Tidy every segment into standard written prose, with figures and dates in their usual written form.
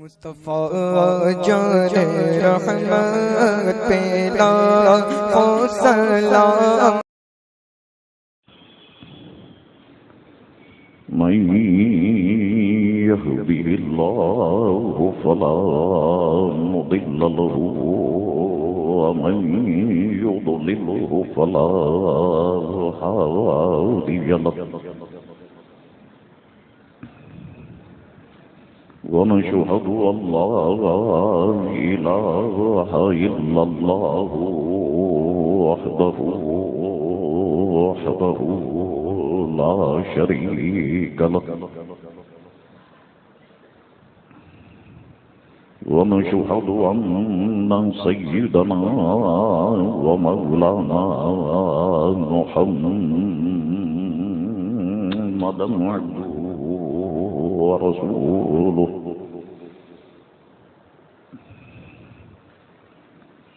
مصطفیٰ جان رحمت پہ لاکھوں سلام. من يهده الله فلا مضل له ومن يضلله فلا هادي له ونشهد أن لا إله إلا الله وحده لا شريك له ونشهد أن سيدنا ومولانا محمدا عبده ورسوله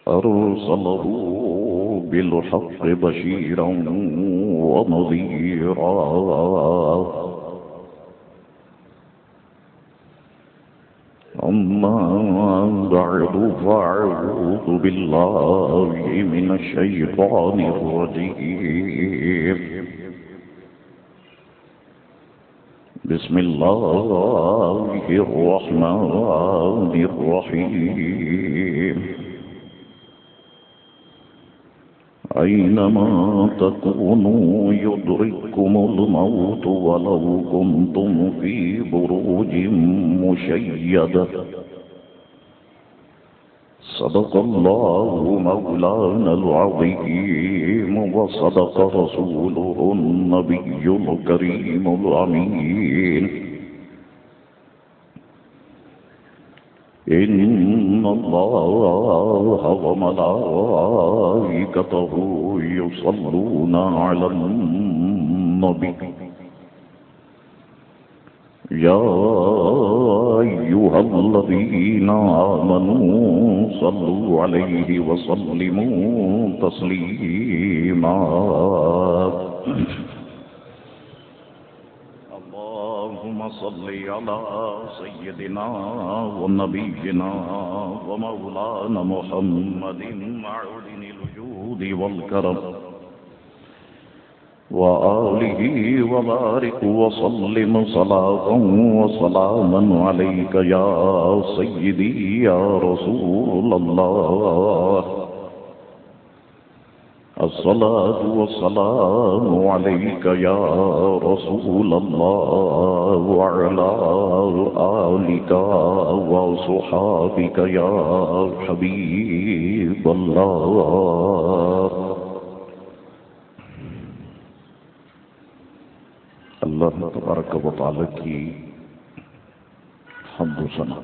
أرسله بالحق بشيرا ونذيرا أما بعد فأعوذ بالله من الشيطان الرجيم بسم الله الرحمن الرحيم أينما تكونوا يدرككم الموت ولو كنتم في بروج مشيدة صدق الله مولانا العظيم وصدق رسوله النبي الكريم الأمين إن الله وملائكته يصلون على النبي يا أيها الذين آمنوا صلوا عليه وسلموا تسليما اللهم صل على سيدنا ونبينا ومولانا محمد معدن الجود والكرم وآله وبارك وسلم صلاة وسلاما عليك يا سيدي يا رسول الله الصلاة والسلام عليك يا رسول الله وعلى آلك وصحابك يا حبيب الله. اللہ تبارک و تعالی کی حمد و ثنا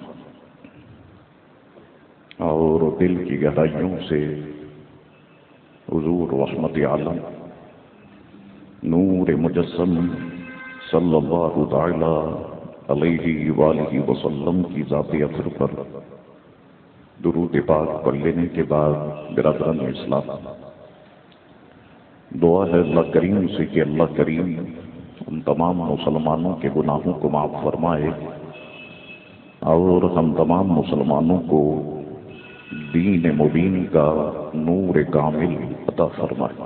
اور دل کی گہرائیوں سے حضور رحمت عالم نور مجسم صلی اللہ تعالی علیہ وآلہ وسلم کی ذات اطہر پر درود پاک پڑھ لینے کے بعد برادران اسلام دعا ہے اللہ کریم سے کہ اللہ کریم ان تمام مسلمانوں کے گناہوں کو معاف فرمائے اور ہم تمام مسلمانوں کو دین مبین کا نور کامل عطا فرمائے.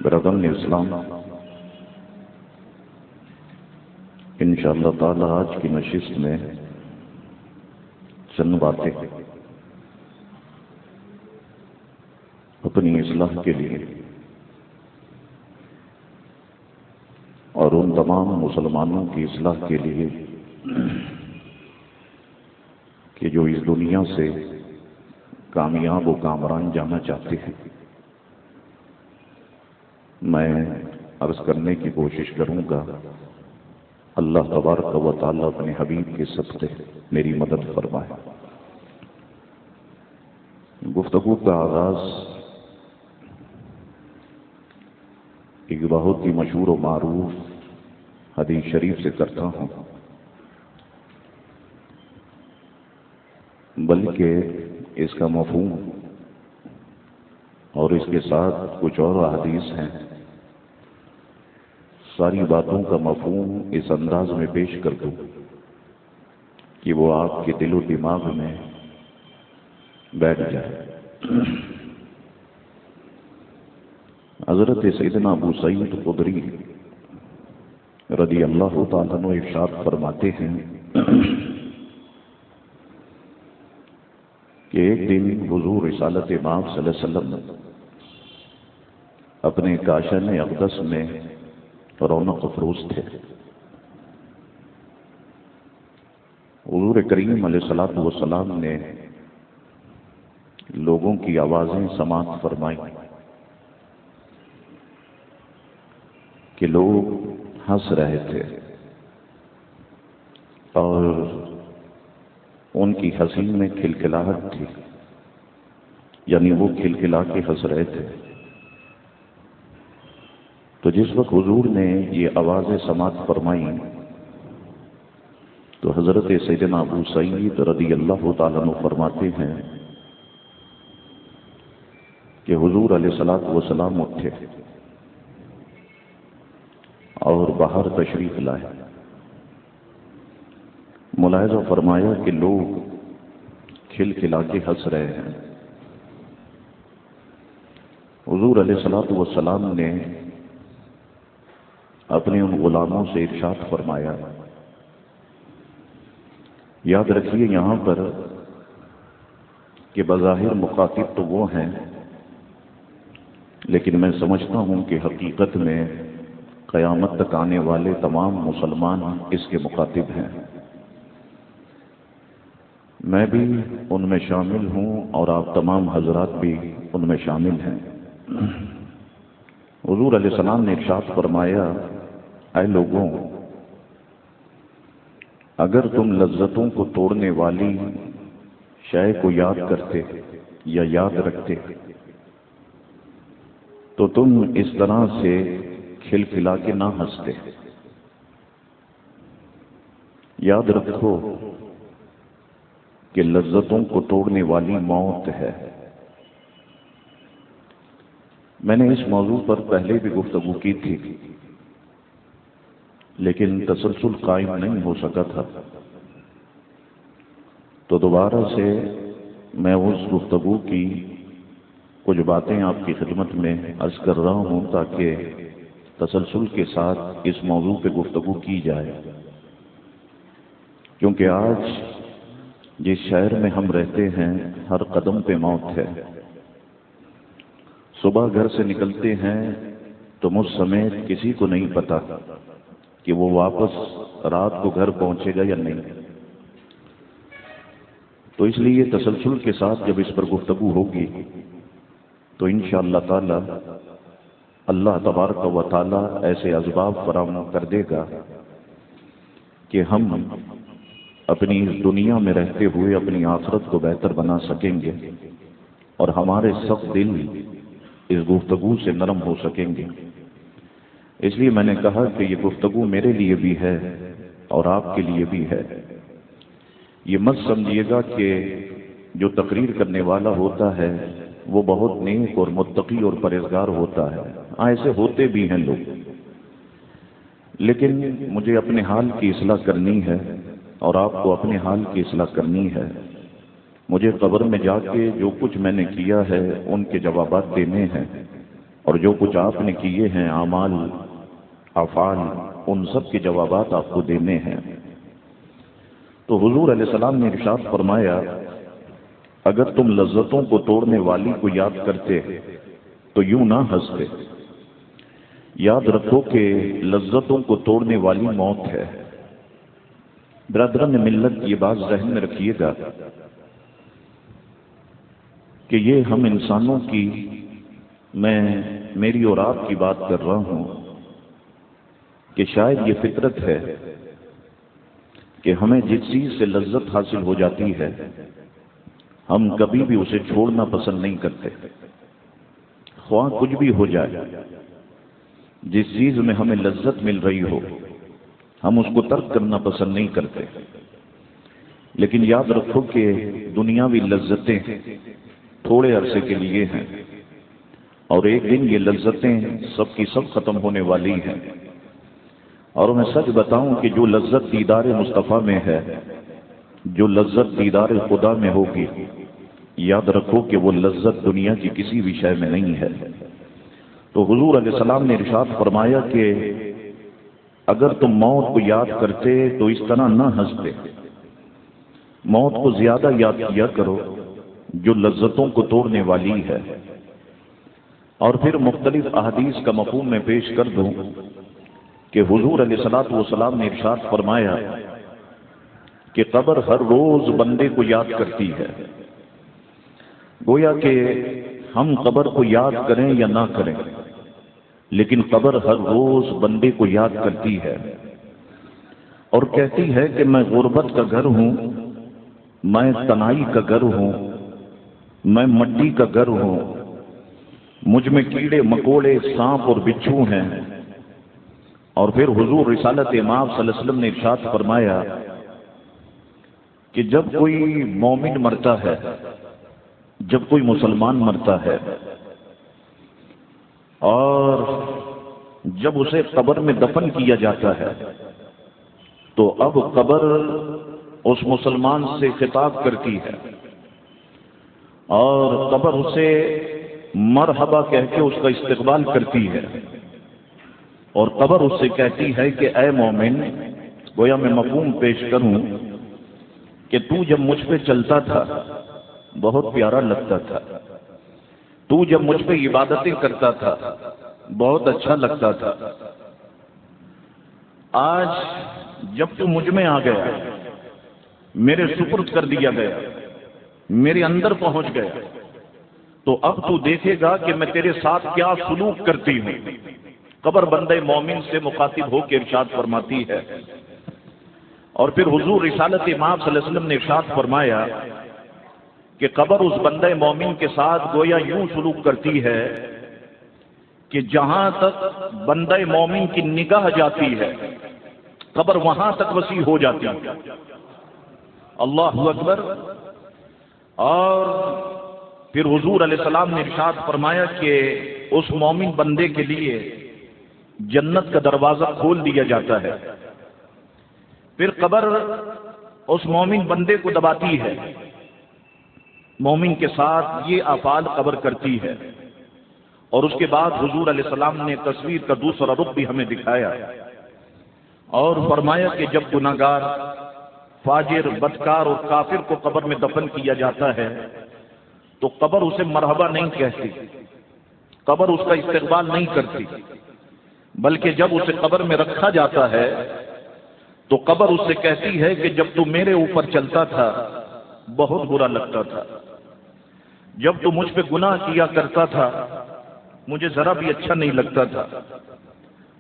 برادران اسلام انشاءاللہ تعالی آج کی نشست میں چند باتیں اپنی اصلاح کے لیے اور ان تمام مسلمانوں کی اصلاح کے لیے کہ جو اس دنیا سے کامیاب و کامران جانا چاہتے ہیں. میں عرض کرنے کی کوشش کروں گا. اللہ تبارک و تعالی اپنے حبیب کے صدقے میری مدد فرمائے. گفتگو کا آغاز ایک بہت ہی مشہور و معروف حدیث شریف سے کرتا ہوں، بلکہ اس کا مفہوم اور اس کے ساتھ کچھ اور احادیث ہیں. ساری باتوں کا مفہوم اس انداز میں پیش کر دوں کہ وہ آپ کے دل و دماغ میں بیٹھ جائے۔ حضرت سیدنا ابو سعید خدری رضی اللہ تعالیٰ عنہ ارشاد فرماتے ہیں کہ ایک دن حضور رسالت مآب صلی اللہ علیہ وسلم اپنے کاشان اقدس میں رونق افروز تھے۔ حضور کریم علیہ الصلوۃ والسلام نے لوگوں کی آوازیں سماعت فرمائی کہ لوگ ہنس رہے تھے اور ان کی ہنسی میں کھلکھلاہٹ تھی، یعنی وہ کھلکھلا کے ہنس رہے تھے۔ تو جس وقت حضور نے یہ آوازیں سماعت فرمائی تو حضرت سیدنا ابو سعید رضی اللہ تعالیٰ عنہ فرماتے ہیں کہ حضور علیہ الصلوۃ والسلام اٹھے اور باہر تشریف لائے۔ ملاحظہ فرمایا کہ لوگ کھل کھلا کے ہنس رہے ہیں۔ حضور علیہ الصلوۃ والسلام نے اپنے ان غلاموں سے ارشاد فرمایا، یاد رکھیے یہاں پر کہ بظاہر مخاطب تو وہ ہیں، لیکن میں سمجھتا ہوں کہ حقیقت میں قیامت تک آنے والے تمام مسلمان اس کے مخاطب ہیں۔ میں بھی ان میں شامل ہوں اور آپ تمام حضرات بھی ان میں شامل ہیں۔ حضور علیہ السلام نے ارشاد فرمایا، اے لوگوں، اگر تم لذتوں کو توڑنے والی شے کو یاد کرتے یا یاد رکھتے تو تم اس طرح سے کھل کھلا کے نہ ہنستے۔ یاد رکھو کہ لذتوں کو توڑنے والی موت ہے۔ میں نے اس موضوع پر پہلے بھی گفتگو کی تھی، لیکن تسلسل قائم نہیں ہو سکا تھا، تو دوبارہ سے میں اس گفتگو کی کچھ باتیں آپ کی خدمت میں عرض کر رہا ہوں تاکہ تسلسل کے ساتھ اس موضوع پہ گفتگو کی جائے، کیونکہ آج جس شہر میں ہم رہتے ہیں ہر قدم پہ موت ہے۔ صبح گھر سے نکلتے ہیں تو مجھ سمیت کسی کو نہیں پتا کہ وہ واپس رات کو گھر پہنچے گا یا نہیں۔ تو اس لیے تسلسل کے ساتھ جب اس پر گفتگو ہوگی تو انشاءاللہ تعالی اللہ تبارک و تعالی ایسے اسباب فراہم کر دے گا کہ ہم اپنی اس دنیا میں رہتے ہوئے اپنی آخرت کو بہتر بنا سکیں گے اور ہمارے سخت دل اس گفتگو سے نرم ہو سکیں گے۔ اس لیے میں نے کہا کہ یہ گفتگو میرے لیے بھی ہے اور آپ کے لیے بھی ہے۔ یہ مت سمجھیے گا کہ جو تقریر کرنے والا ہوتا ہے وہ بہت نیک اور متقی اور پرہیزگار ہوتا ہے، ایسے ہوتے بھی ہیں لوگ، لیکن مجھے اپنے حال کی اصلاح کرنی ہے اور آپ کو اپنے حال کی اصلاح کرنی ہے۔ مجھے قبر میں جا کے جو کچھ میں نے کیا ہے ان کے جوابات دینے ہیں، اور جو کچھ آپ نے کیے ہیں اعمال افعال ان سب کے جوابات آپ کو دینے ہیں۔ تو حضور علیہ السلام نے ارشاد فرمایا، اگر تم لذتوں کو توڑنے والی کو یاد کرتے تو یوں نہ ہنستے۔ یاد رکھو کہ لذتوں کو توڑنے والی موت ہے۔ برادران ملت یہ بات ذہن میں رکھیے گا کہ یہ ہم انسانوں کی، میں میری اور آپ کی بات کر رہا ہوں کہ شاید یہ فطرت ہے کہ ہمیں جس چیز سے لذت حاصل ہو جاتی ہے ہم کبھی بھی اسے چھوڑنا پسند نہیں کرتے، خواہ کچھ بھی ہو جائے۔ جس چیز میں ہمیں لذت مل رہی ہو ہم اس کو ترک کرنا پسند نہیں کرتے، لیکن یاد رکھو کہ دنیاوی لذتیں تھوڑے عرصے کے لیے ہیں اور ایک دن یہ لذتیں سب کی سب ختم ہونے والی ہیں۔ اور میں سچ بتاؤں کہ جو لذت دیدار مصطفیٰ میں ہے، جو لذت دیدار خدا میں ہوگی، یاد رکھو کہ وہ لذت دنیا کی کسی بھی شے میں نہیں ہے۔ تو حضور علیہ السلام نے ارشاد فرمایا کہ اگر تم موت کو یاد کرتے تو اس طرح نہ ہنستے، موت کو زیادہ یاد کیا کرو جو لذتوں کو توڑنے والی ہے۔ اور پھر مختلف احادیث کا مفہوم میں پیش کر دوں کہ حضور علیہ السلام نے ارشاد فرمایا کہ قبر ہر روز بندے کو یاد کرتی ہے۔ گویا کہ ہم قبر کو یاد کریں یا نہ کریں، لیکن قبر ہر روز بندے کو یاد کرتی ہے اور کہتی ہے کہ میں غربت کا گھر ہوں، میں تنہائی کا گھر ہوں، میں مٹی کا گھر ہوں، مجھ میں کیڑے مکوڑے سانپ اور بچھو ہیں۔ اور پھر حضور رسالت امام صلی اللہ علیہ وسلم نے ارشاد فرمایا کہ جب کوئی مومن مرتا ہے، جب کوئی مسلمان مرتا ہے اور جب اسے قبر میں دفن کیا جاتا ہے تو اب قبر اس مسلمان سے خطاب کرتی ہے اور قبر اسے مرحبا کہہ کے اس کا استقبال کرتی ہے اور قبر اس سے کہتی ہے کہ اے مومن، گویا میں مفہوم پیش کروں کہ تو جب مجھ پہ چلتا تھا بہت پیارا لگتا تھا، تو جب مجھ پہ عبادتیں کرتا تھا بہت اچھا لگتا تھا، آج جب تو مجھ میں آ گیا، میرے سپرد کر دیا گیا، میرے اندر پہنچ گیا، تو اب تو دیکھے گا کہ میں تیرے ساتھ کیا سلوک کرتی ہوں۔ قبر بندے مومن سے مخاطب ہو کے ارشاد فرماتی ہے۔ اور پھر حضور رسالت امام صلی اللہ علیہ وسلم نے ارشاد فرمایا کہ قبر اس بندے مومن کے ساتھ گویا یوں سلوک کرتی ہے کہ جہاں تک بندے مومن کی نگاہ جاتی ہے قبر وہاں تک وسیع ہو جاتی ہے۔ اللہ اکبر۔ اور پھر حضور علیہ السلام نے ارشاد فرمایا کہ اس مومن بندے کے لیے جنت کا دروازہ کھول دیا جاتا ہے، پھر قبر اس مومن بندے کو دباتی ہے، مومن کے ساتھ یہ افعال قبر کرتی ہے۔ اور اس کے بعد حضور علیہ السلام نے تصویر کا دوسرا رخ بھی ہمیں دکھایا اور فرمایا کہ جب گناہگار، فاجر، بدکار اور کافر کو قبر میں دفن کیا جاتا ہے تو قبر اسے مرحبا نہیں کہتی، قبر اس کا استقبال نہیں کرتی، بلکہ جب اسے قبر میں رکھا جاتا ہے تو قبر اس سے کہتی ہے کہ جب تو میرے اوپر چلتا تھا بہت برا لگتا تھا، جب تو مجھ پہ گناہ کیا کرتا تھا مجھے ذرا بھی اچھا نہیں لگتا تھا،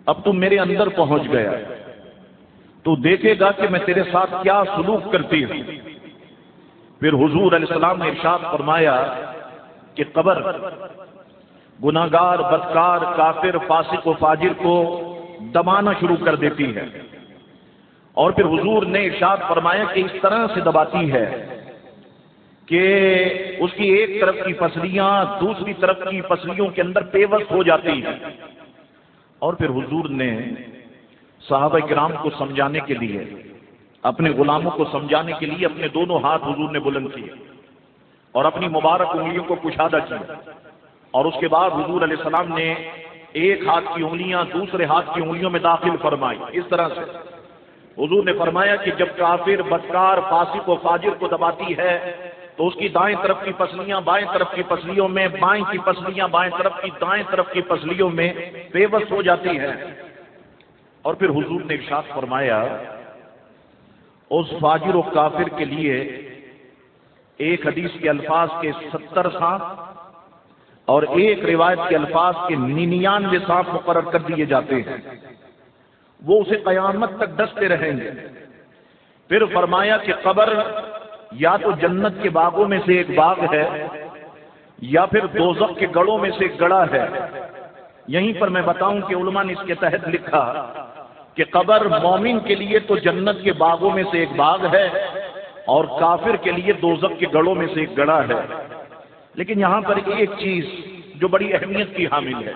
اب تو میرے اندر پہنچ گیا، تو دیکھے گا کہ میں تیرے ساتھ کیا سلوک کرتی ہوں۔ پھر حضور علیہ السلام نے ارشاد فرمایا کہ قبر گناہگار، بدکار، کافر، فاسق و فاجر کو دبانا شروع کر دیتی ہے، اور پھر حضور نے ارشاد فرمایا کہ اس طرح سے دباتی ہے کہ اس کی ایک طرف کی پسلیاں دوسری طرف کی پسلیوں کے اندر پیوست ہو جاتی ہیں۔ اور پھر حضور نے صحابہ کرام کو سمجھانے کے لیے، اپنے غلاموں کو سمجھانے کے لیے اپنے دونوں ہاتھ حضور نے بلند کیے اور اپنی مبارک انگلیوں کو کشادہ کیا، اور اس کے بعد حضور علیہ السلام نے ایک ہاتھ کی انگلیاں دوسرے ہاتھ کی انگلیوں میں داخل فرمائی۔ اس طرح سے حضور نے فرمایا کہ جب کافر، بدکار، فاسق و فاجر کو دباتی ہے تو اس کی دائیں طرف کی پسلیاں بائیں طرف کی پسلیوں میں، بائیں کی پسلیاں بائیں طرف کی دائیں طرف کی پسلیوں میں پیوست ہو جاتی ہیں۔ اور پھر حضور نے ارشاد فرمایا اس فاجر و کافر کے لیے ایک حدیث کے الفاظ کے 70 سانپ اور ایک روایت کے الفاظ کے 99 سانپ مقرر کر دیے جاتے ہیں، وہ اسے قیامت تک ڈستے رہیں گے۔ پھر فرمایا کہ قبر یا تو جنت کے باغوں میں سے ایک باغ ہے یا پھر دوزخ کے گڑھوں میں سے ایک گڑھا ہے۔ یہیں پر میں بتاؤں کہ علماء نے اس کے تحت لکھا کہ قبر مومن کے لیے تو جنت کے باغوں میں سے ایک باغ ہے اور کافر کے لیے دوزخ کے گڑھوں میں سے ایک گڑھا ہے۔ لیکن یہاں پر ایک چیز جو بڑی اہمیت کی حامل ہے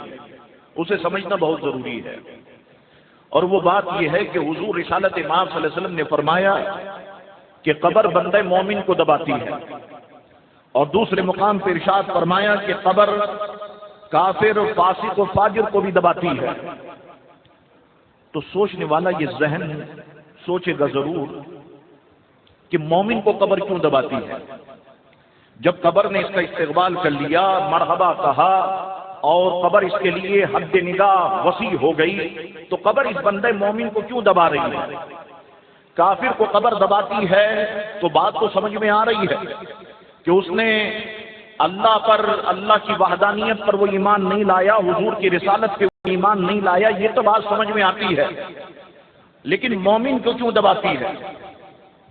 اسے سمجھنا بہت ضروری ہے، اور وہ بات یہ ہے کہ حضور رسالت امام صلی اللہ علیہ وسلم نے فرمایا کہ قبر بندہ مومن کو دباتی ہے، اور دوسرے مقام پہ ارشاد فرمایا کہ قبر کافر اور فاسق و فاجر کو بھی دباتی ہے۔ تو سوچنے والا یہ ذہن سوچے گا ضرور کہ مومن کو قبر کیوں دباتی ہے؟ جب قبر نے اس کا استقبال کر لیا، مرحبا کہا، اور قبر اس کے لیے حد نگاہ وسیع ہو گئی، تو قبر اس بندے مومن کو کیوں دبا رہی ہے؟ کافر کو قبر دباتی ہے تو بات تو سمجھ میں آ رہی ہے کہ اس نے اللہ پر، اللہ کی وحدانیت پر وہ ایمان نہیں لایا، حضور کی رسالت پہ ایمان نہیں لایا، یہ تو بات سمجھ میں آتی ہے۔ لیکن مومن کو کیوں دباتی ہے؟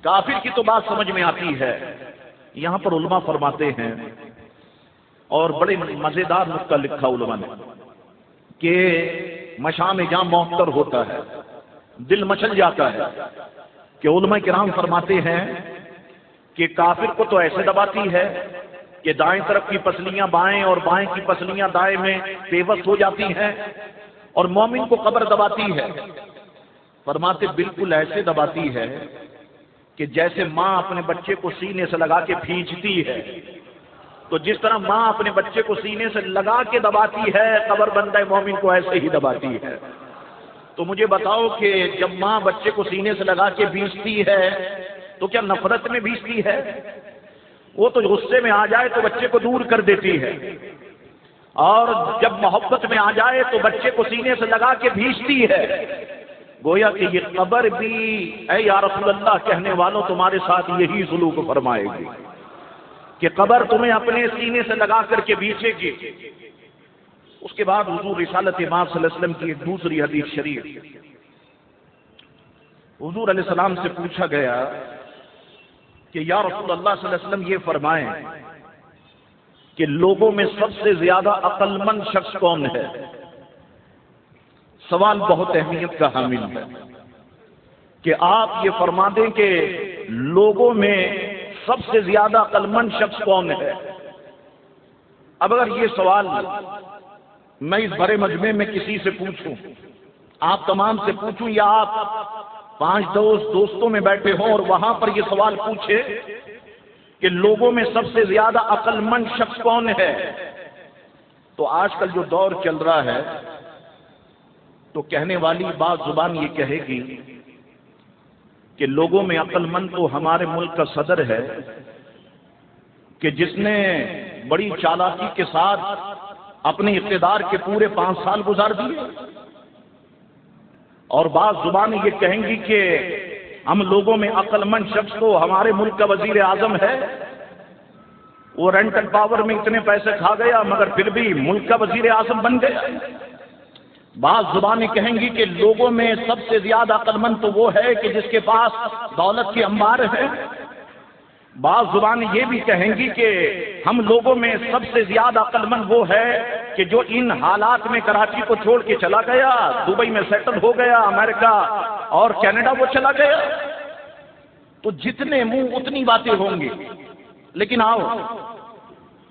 کافر کی تو بات سمجھ میں آتی ہے۔ یہاں پر علماء فرماتے ہیں، اور بڑے مزیدار نکتہ لکھا علماء نے، کہ مشام جہاں محتر ہوتا ہے دل مچل جاتا ہے، کہ علماء کرام فرماتے ہیں کہ کافر کو تو ایسے دباتی ہے کہ دائیں طرف کی پسلیاں بائیں اور بائیں کی پسلیاں دائیں میں پیوست ہو جاتی ہیں، اور مومن کو قبر دباتی ہے۔ فرماتے بالکل ایسے دباتی ہے کہ جیسے ماں اپنے بچے کو سینے سے لگا کے کھینچتی ہے، تو جس طرح ماں اپنے بچے کو سینے سے لگا کے دباتی ہے، قبر بندہ مومن کو ایسے ہی دباتی ہے۔ تو مجھے بتاؤ کہ جب ماں بچے کو سینے سے لگا کے بھیجتی ہے تو کیا نفرت میں بھیجتی ہے؟ وہ تو غصے میں آ جائے تو بچے کو دور کر دیتی ہے، اور جب محبت میں آ جائے تو بچے کو سینے سے لگا کے بھیجتی ہے۔ گویا کہ یہ قبر بھی اے یا رسول اللہ کہنے والوں تمہارے ساتھ یہی سلوک فرمائے گی کہ قبر تمہیں اپنے سینے سے لگا کر کے بھیجے گی۔ اس کے بعد حضور رسالت امام صلی اللہ علیہ وسلم کی ایک دوسری حدیث شریف، حضور علیہ السلام سے پوچھا گیا کہ یا رسول اللہ صلی اللہ علیہ وسلم یہ فرمائیں کہ لوگوں میں سب سے زیادہ عقل مند شخص کون ہے؟ سوال بہت اہمیت کا حامل ہے کہ آپ یہ فرما دیں کہ لوگوں میں سب سے زیادہ عقل مند شخص کون ہے۔ اب اگر یہ سوال میں اس بڑے مجمع میں کسی سے پوچھوں، آپ تمام سے پوچھوں، یا آپ 5 دوستوں میں بیٹھے ہوں اور وہاں پر یہ سوال پوچھے کہ لوگوں میں سب سے زیادہ عقل مند شخص کون ہے، تو آج کل جو دور چل رہا ہے تو کہنے والی بات زبان یہ کہے گی کہ لوگوں میں عقل مند تو ہمارے ملک کا صدر ہے کہ جس نے بڑی چالاکی کے ساتھ اپنے اقتدار کے پورے 5 سال گزار دیے، اور بعض زبان یہ کہیں گی کہ ہم لوگوں میں عقل مند شخص تو ہمارے ملک کا وزیر اعظم ہے، وہ رینٹ اینڈ پاور میں اتنے پیسے کھا گیا مگر پھر بھی ملک کا وزیر اعظم بن گیا۔ بعض زبانیں کہیں گی کہ لوگوں میں سب سے زیادہ عقل مند تو وہ ہے کہ جس کے پاس دولت کے انبار ہے۔ بعض زبانیں یہ بھی کہیں گی کہ ہم لوگوں میں سب سے زیادہ عقل مند وہ ہے کہ جو ان حالات میں کراچی کو چھوڑ کے چلا گیا، دبئی میں سیٹل ہو گیا، امریکہ اور کینیڈا وہ چلا گیا۔ تو جتنے منہ اتنی باتیں ہوں گی، لیکن آؤ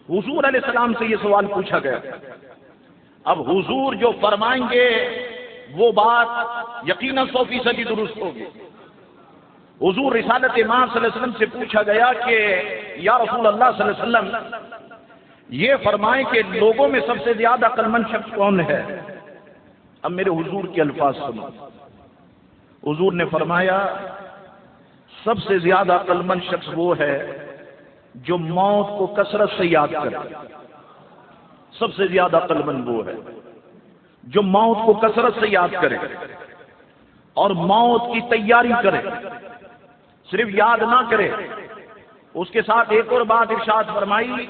حضور علیہ السلام سے یہ سوال پوچھا گیا، اب حضور جو فرمائیں گے وہ بات یقیناً 100% درست ہوگی۔ حضور رسالت امام صلی اللہ علیہ وسلم سے پوچھا گیا کہ یا رسول اللہ صلی اللہ علیہ وسلم یہ فرمائیں کہ لوگوں میں سب سے زیادہ عقل مند شخص کون ہے۔ اب میرے حضور کے الفاظ سنو، حضور نے فرمایا سب سے زیادہ عقل مند شخص وہ ہے جو موت کو کثرت سے یاد کرے۔ سب سے زیادہ عقل مند وہ ہے جو موت کو کثرت سے یاد کرے اور موت کی تیاری کرے، صرف یاد نہ کرے، اس کے ساتھ ایک اور بات ارشاد فرمائی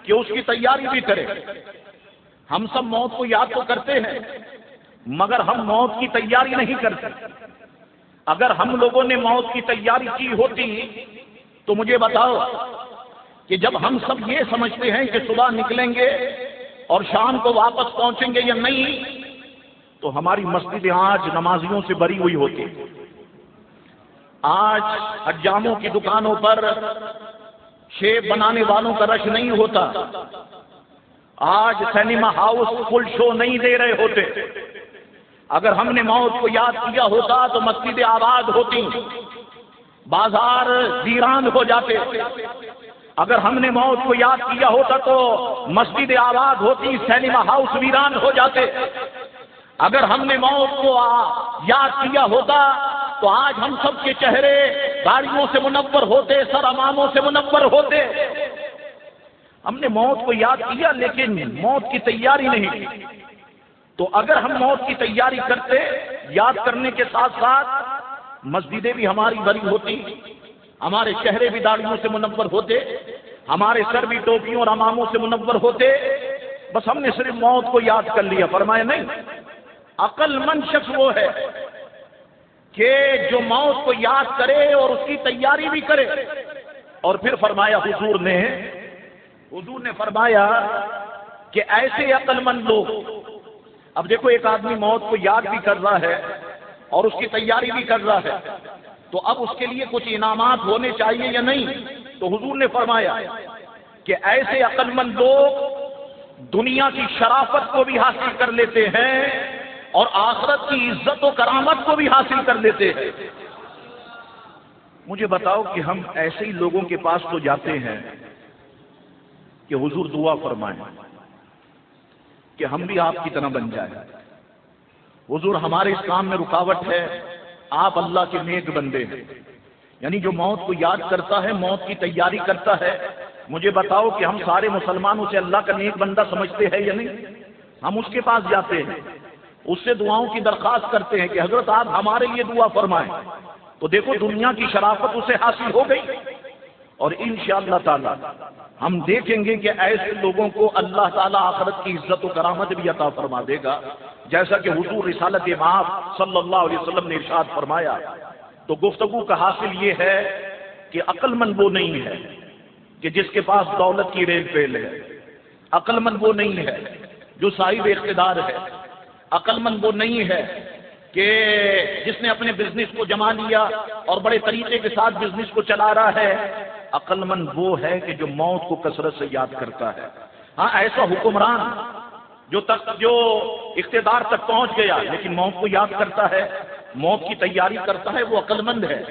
کہ اس کی تیاری بھی کرے۔ ہم سب موت کو یاد تو کرتے ہیں مگر ہم موت کی تیاری نہیں کرتے۔ اگر ہم لوگوں نے موت کی تیاری کی ہوتی تو مجھے بتاؤ کہ جب ہم سب یہ سمجھتے ہیں کہ صبح نکلیں گے اور شام کو واپس پہنچیں گے یا نہیں، تو ہماری مسجدیں آج نمازیوں سے بھری ہوئی ہوتی۔ آج حجاموں کی دکانوں پر شیپ بنانے والوں کا رش نہیں ہوتا، آج سینما ہاؤس فل شو نہیں دے رہے ہوتے، اگر ہم نے موت کو یاد کیا ہوتا تو مسجدیں آباد ہوتی، بازار ویران ہو جاتے۔ اگر ہم نے موت کو یاد کیا ہوتا تو مسجدیں آباد ہوتی، سینما ہاؤس ویران ہو جاتے۔ اگر ہم نے موت کو یاد کیا ہوتا تو آج ہم سب کے چہرے داڑھیوں سے منور ہوتے، سر اماموں سے منور ہوتے۔ ہم نے موت کو یاد کیا لیکن موت کی تیاری نہیں کی۔ تو اگر ہم موت کی تیاری کرتے، یاد کرنے کے ساتھ ساتھ مسجدیں بھی ہماری بھری ہوتی، ہمارے چہرے بھی داڑھیوں سے منور ہوتے، ہمارے سر بھی ٹوپیوں اور اماموں سے منور ہوتے۔ بس ہم نے صرف موت کو یاد کر لیا۔ فرمایا نہیں، عقل مند شخص وہ ہے کہ جو موت کو یاد کرے اور اس کی تیاری بھی کرے۔ اور پھر فرمایا حضور نے فرمایا کہ ایسے عقل مند لوگ، اب دیکھو ایک آدمی موت کو یاد بھی کر رہا ہے اور اس کی تیاری بھی کر رہا ہے، تو اب اس کے لیے کچھ انعامات ہونے چاہیے یا نہیں؟ تو حضور نے فرمایا کہ ایسے عقل مند لوگ دنیا کی شرافت کو بھی حاصل کر لیتے ہیں اور آخرت کی عزت و کرامت کو بھی حاصل کر لیتے ہیں۔ مجھے بتاؤ کہ ہم ایسے ہی لوگوں کے پاس تو جاتے ہیں کہ حضور دعا فرمائیں کہ ہم بھی آپ کی طرح بن جائیں، حضور ہمارے اس کام میں رکاوٹ ہے، آپ اللہ کے نیک بندے ہیں۔ یعنی جو موت کو یاد کرتا ہے، موت کی تیاری کرتا ہے، مجھے بتاؤ کہ ہم سارے مسلمان اسے اللہ کا نیک بندہ سمجھتے ہیں یا نہیں؟ ہم اس کے پاس جاتے ہیں، اس سے دعاؤں کی درخواست کرتے ہیں کہ حضرت آپ ہمارے لیے دعا فرمائیں۔ تو دیکھو دنیا کی شرافت اسے حاصل ہو گئی، اور انشاءاللہ تعالی ہم دیکھیں گے کہ ایسے لوگوں کو اللہ تعالیٰ آخرت کی عزت و کرامت بھی عطا فرما دے گا، جیسا کہ حضور رسالت مآب صلی اللہ علیہ وسلم نے ارشاد فرمایا۔ تو گفتگو کا حاصل یہ ہے کہ عقل مند وہ نہیں ہے کہ جس کے پاس دولت کی ریل پیل ہے، عقل مند وہ نہیں ہے جو صاحب اقتدار ہے، عقل مند وہ نہیں ہے کہ جس نے اپنے بزنس کو جما لیا اور بڑے طریقے کے ساتھ بزنس کو چلا رہا ہے۔ عقل مند وہ ہے کہ جو موت کو کثرت سے یاد کرتا ہے۔ ہاں، ایسا حکمران جو اقتدار تک پہنچ گیا لیکن موت کو یاد کرتا ہے، موت کی تیاری کرتا ہے، وہ عقل مند ہے۔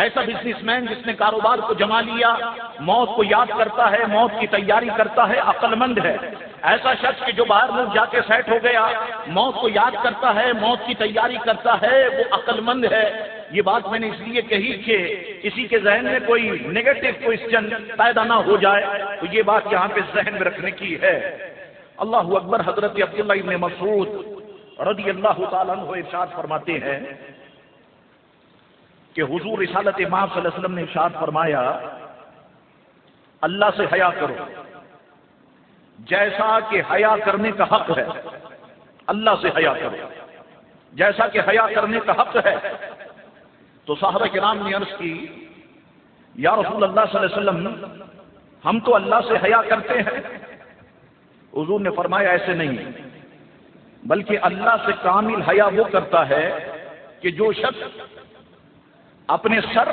ایسا بزنس مین جس نے کاروبار کو جما لیا، موت کو یاد کرتا ہے، موت کی تیاری کرتا ہے، عقل مند ہے۔ ایسا شخص کہ جو باہر ملک جا کے سیٹ ہو گیا، موت کو یاد کرتا ہے، موت کی تیاری کرتا ہے، وہ عقل مند ہے۔ یہ بات میں نے اس لیے کہی کہ کسی کے ذہن میں کوئی نیگیٹو کوئسچن پیدا نہ ہو جائے، تو یہ بات یہاں پہ ذہن میں رکھنے کی ہے۔ اللہ اکبر۔ حضرت عبداللہ ابن مسعود رضی اللہ تعالیٰ عنہ ارشاد فرماتے ہیں کہ حضور رسالت مآب صلی اللہ علیہ وسلم نے ارشاد فرمایا، اللہ سے حیا کرو جیسا کہ حیا کرنے کا حق ہے۔ اللہ سے حیا کرو جیسا کہ حیا کرنے کا حق ہے۔ تو صحابہ کرام نے عرض کی، یا رسول اللہ صلی اللہ علیہ وسلم، ہم تو اللہ سے حیا کرتے ہیں۔ حضور نے فرمایا ایسے نہیں، بلکہ اللہ سے کامل حیا وہ کرتا ہے کہ جو شخص اپنے سر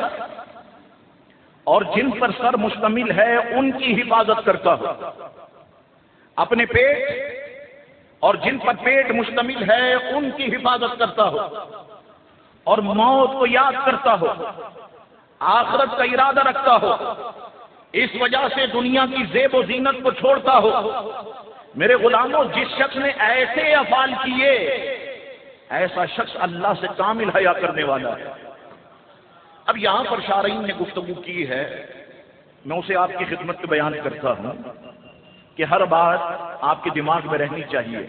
اور جن پر سر مشتمل ہے ان کی حفاظت کرتا ہو، اپنے پیٹ اور جن پر پیٹ مشتمل ہے ان کی حفاظت کرتا ہو، اور موت کو یاد کرتا ہو، آخرت کا ارادہ رکھتا ہو، اس وجہ سے دنیا کی زیب و زینت کو چھوڑتا ہو۔ میرے غلاموں، جس شخص نے ایسے افعال کیے، ایسا شخص اللہ سے کامل حیا کرنے والا ہے۔ اب یہاں پر شارعین نے گفتگو کی ہے، میں اسے آپ کی خدمت میں بیان کرتا ہوں کہ ہر بات آپ کے دماغ میں رہنی چاہیے۔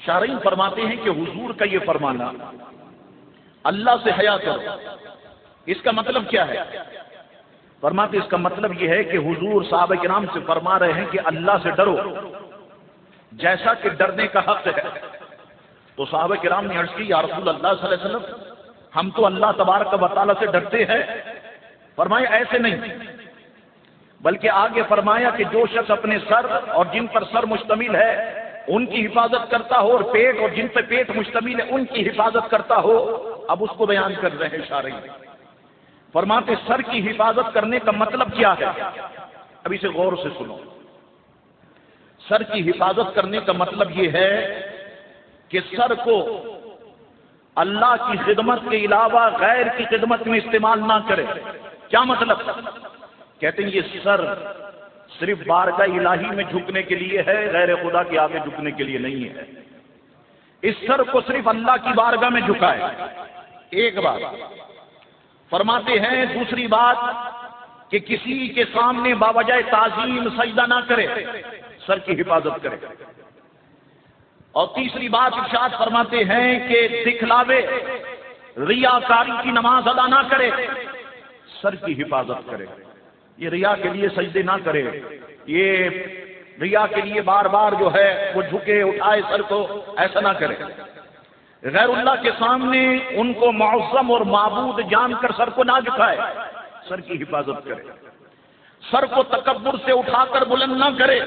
شارعین فرماتے ہیں کہ حضور کا یہ فرمانا، اللہ سے حیا کرو، اس کا مطلب کیا ہے؟ فرماتے اس کا مطلب یہ ہے کہ حضور صحابہ کرام سے فرما رہے ہیں کہ اللہ سے ڈرو جیسا کہ ڈرنے کا حق ہے۔ تو صحابہ کرام نے عرض کی، یا رسول اللہ صلی اللہ علیہ وسلم، ہم تو اللہ تبارک و تعالیٰ سے ڈرتے ہیں۔ فرمایا ایسے نہیں، بلکہ آگے فرمایا کہ جو شخص اپنے سر اور جن پر سر مشتمل ہے ان کی حفاظت کرتا ہو، اور پیٹ اور جن پر پیٹ مشتمل ہے ان کی حفاظت کرتا ہو۔ اب اس کو بیان کر رہے ہیں شارعین۔ فرماتے سر کی حفاظت کرنے کا مطلب کیا ہے؟ اب اسے غور سے سنو۔ سر کی حفاظت کرنے کا مطلب یہ ہے کہ سر کو اللہ کی خدمت کے علاوہ غیر کی خدمت میں استعمال نہ کرے۔ کیا مطلب؟ کہتے ہیں یہ سر صرف بارگاہ الہی میں جھکنے کے لیے ہے، غیر خدا کے آگے جھکنے کے لیے نہیں ہے۔ اس سر کو صرف اللہ کی بارگاہ میں جھکائے، ایک بات فرماتے ہیں۔ دوسری بات کہ کسی کے سامنے باوجہ تعظیم سجدہ نہ کرے، سر کی حفاظت کرے۔ اور تیسری بات ارشاد فرماتے ہیں کہ دکھلاوے ریاکاری کی نماز ادا نہ کرے، سر کی حفاظت کرے۔ یہ ریا کے لیے سجدے نہ کرے، یہ ریا کے لیے بار بار جو ہے وہ جھکے اٹھائے سر کو، ایسا نہ کرے۔ غیر اللہ کے سامنے ان کو معظم اور معبود جان کر سر کو نہ جھکائے، سر کی حفاظت کرے۔ سر کو تکبر سے اٹھا کر بلند نہ کرے،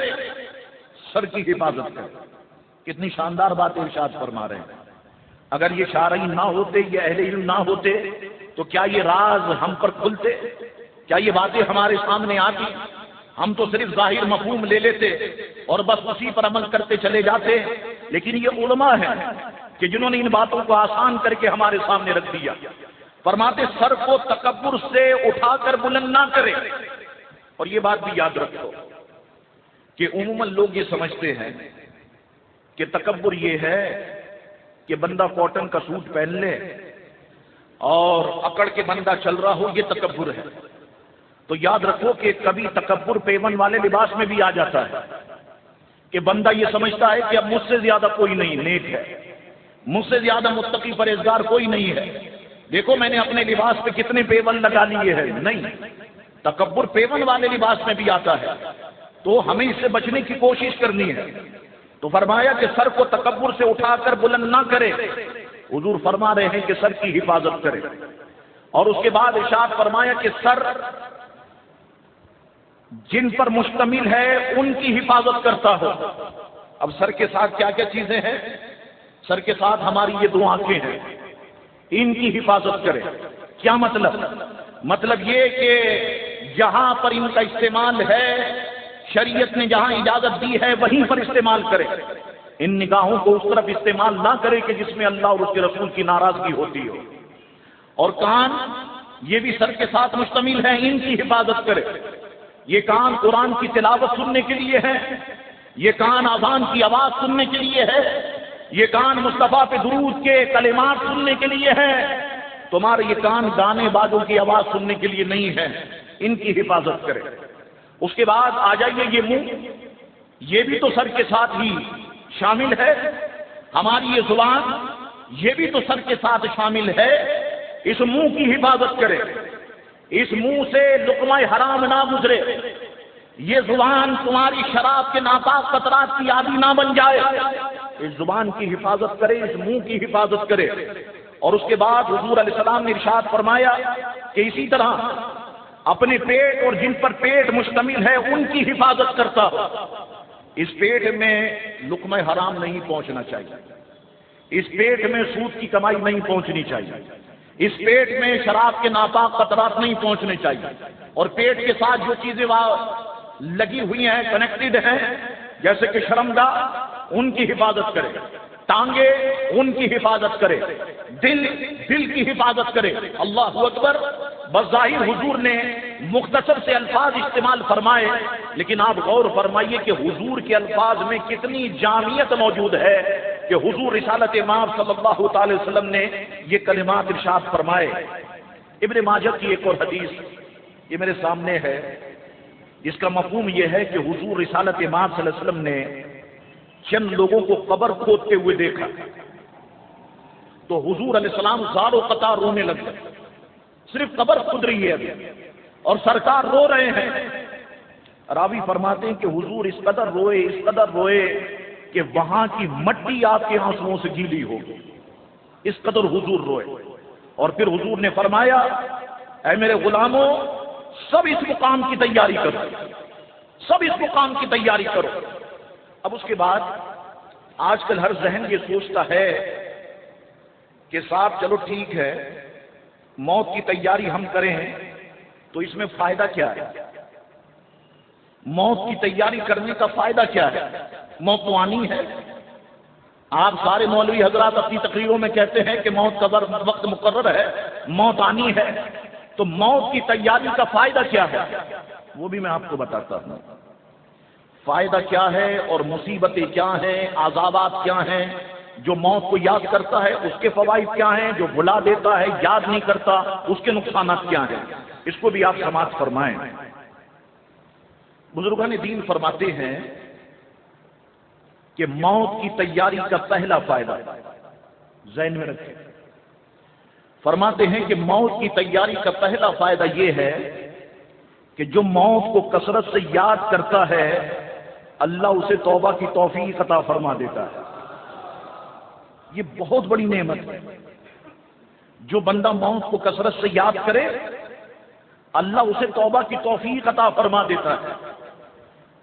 سر کی حفاظت کرے۔ کتنی شاندار بات ارشاد فرما رہے ہیں۔ اگر یہ شارعین نہ ہوتے، یہ اہل علم نہ ہوتے تو کیا یہ راز ہم پر کھلتے؟ کیا یہ باتیں ہمارے سامنے آتی؟ ہم تو صرف ظاہر مفہوم لے لیتے اور بس اسی پر عمل کرتے چلے جاتے۔ لیکن یہ علماء ہیں کہ جنہوں نے ان باتوں کو آسان کر کے ہمارے سامنے رکھ دیا۔ فرماتے سر کو تکبر سے اٹھا کر بلند نہ کرے۔ اور یہ بات بھی یاد رکھو کہ عموماً لوگ یہ سمجھتے ہیں کہ تکبر یہ ہے کہ بندہ کاٹن کا سوٹ پہن لے اور اکڑ کے بندہ چل رہا ہو، یہ تکبر ہے۔ تو یاد رکھو کہ کبھی تکبر پیون والے لباس میں بھی آ جاتا ہے کہ بندہ یہ سمجھتا ہے کہ اب مجھ سے زیادہ کوئی نہیں نیک ہے، مجھ سے زیادہ متقی پرہیزگار کوئی نہیں ہے، دیکھو میں نے اپنے لباس پہ کتنے پیون لگا لیے ہیں۔ نہیں، تکبر پیون والے لباس میں بھی آتا ہے، تو ہمیں اس سے بچنے کی کوشش کرنی ہے۔ تو فرمایا کہ سر کو تکبر سے اٹھا کر بلند نہ کرے۔ حضور فرما رہے ہیں کہ سر کی حفاظت کرے۔ اور اس کے بعد ارشاد فرمایا کہ سر جن پر مشتمل ہے ان کی حفاظت کرتا ہو۔ اب سر کے ساتھ کیا کیا چیزیں ہیں؟ سر کے ساتھ ہماری یہ دو آنکھیں ہیں، ان کی حفاظت کرے۔ کیا مطلب؟ مطلب یہ کہ جہاں پر ان کا استعمال ہے، شریعت نے جہاں اجازت دی ہے وہیں پر استعمال کرے۔ ان نگاہوں کو اس طرف استعمال نہ کرے کہ جس میں اللہ اور اس کے رسول کی ناراضگی ہوتی ہو۔ اور کان، یہ بھی سر کے ساتھ مشتمل ہے، ان کی حفاظت کرے۔ یہ کان قرآن کی تلاوت سننے کے لیے ہے، یہ کان اذان کی آواز سننے کے لیے ہے، یہ کان مصطفیٰ پہ درود کے کلمات سننے کے لیے ہے۔ تمہارے یہ کان گانے بازوں کی آواز سننے کے لیے نہیں ہے، ان کی حفاظت کرے۔ اس کے بعد آ جائیے یہ منہ، یہ بھی تو سر کے ساتھ ہی شامل ہے۔ ہماری یہ زبان، یہ بھی تو سر کے ساتھ شامل ہے۔ اس منہ کی حفاظت کرے، اس منہ سے لقمہ حرام نہ گزرے، یہ زبان تمہاری شراب کے ناپاک قطرات کی عادی نہ بن جائے۔ اس زبان کی حفاظت کرے، اس منہ کی حفاظت کرے۔ اور اس کے بعد حضور علیہ السلام نے ارشاد فرمایا کہ اسی طرح اپنے پیٹ اور جن پر پیٹ مشتمل ہے ان کی حفاظت کرتا ہو۔ اس پیٹ میں لقمہ حرام نہیں پہنچنا چاہیے، اس پیٹ میں سود کی کمائی نہیں پہنچنی چاہیے، اس پیٹ میں شراب کے ناپاک قطرات نہیں پہنچنے چاہیے۔ اور پیٹ کے ساتھ جو چیزیں لگی ہوئی ہیں، کنیکٹڈ ہیں، جیسے کہ شرمگاہ، ان کی حفاظت کرے، ٹانگیں ان کی حفاظت کرے، دل کی حفاظت کرے۔ اللہ اکبر۔ بظاہر حضور نے مختصر سے الفاظ استعمال فرمائے، لیکن آپ غور فرمائیے کہ حضور کے الفاظ میں کتنی جامعیت موجود ہے کہ حضور رسالت امام صلی اللہ تعالی وسلم نے یہ کلمات ارشاد فرمائے۔ ابن ماجہ کی ایک اور حدیث یہ میرے سامنے ہے، جس کا مفہوم یہ ہے کہ حضور رسالت امام صلی اللہ علیہ وسلم نے چند لوگوں کو قبر کھودتے ہوئے دیکھا تو حضور علیہ السلام زار و قطار رونے لگ گئے۔ صرف قبر کھود رہی ہے ابھی اور سرکار رو رہے ہیں۔ راوی فرماتے ہیں کہ حضور اس قدر روئے کہ وہاں کی مٹی آپ کے آنسوؤں سے گیلی ہو گئی، اس قدر حضور روئے۔ اور پھر حضور نے فرمایا، اے میرے غلاموں، سب اس مقام کی تیاری کرو، سب اس مقام کی تیاری کرو۔ اب اس کے بعد آج کل ہر ذہن یہ سوچتا ہے کہ صاحب چلو ٹھیک ہے، موت کی تیاری ہم کریں تو اس میں فائدہ کیا ہے؟ موت کی تیاری کرنے کا فائدہ کیا ہے؟ موت تو آنی ہے، آپ سارے مولوی حضرات اپنی تقریروں میں کہتے ہیں کہ موت کا وقت مقرر ہے، موت آنی ہے، تو موت کی تیاری کا فائدہ کیا ہے؟ وہ بھی میں آپ کو بتاتا ہوں۔ فائدہ کیا ہے اور مصیبتیں کیا ہیں، عذابات کیا ہیں۔ جو موت کو یاد کرتا ہے اس کے فوائد کیا ہیں، جو بھلا دیتا ہے، یاد نہیں کرتا، اس کے نقصانات کیا ہیں، اس کو بھی آپ سماعت فرمائیں۔ بزرگان دین فرماتے ہیں کہ موت کی تیاری کا پہلا فائدہ ذہن میں رکھیں، فرماتے ہیں کہ موت کی تیاری کا پہلا فائدہ یہ ہے کہ جو موت کو کثرت سے یاد کرتا ہے اللہ اسے توبہ کی توفیق عطا فرما دیتا ہے۔ یہ بہت بڑی نعمت ہے۔ جو بندہ موت کو کثرت سے یاد کرے اللہ اسے توبہ کی توفیق عطا فرما دیتا ہے۔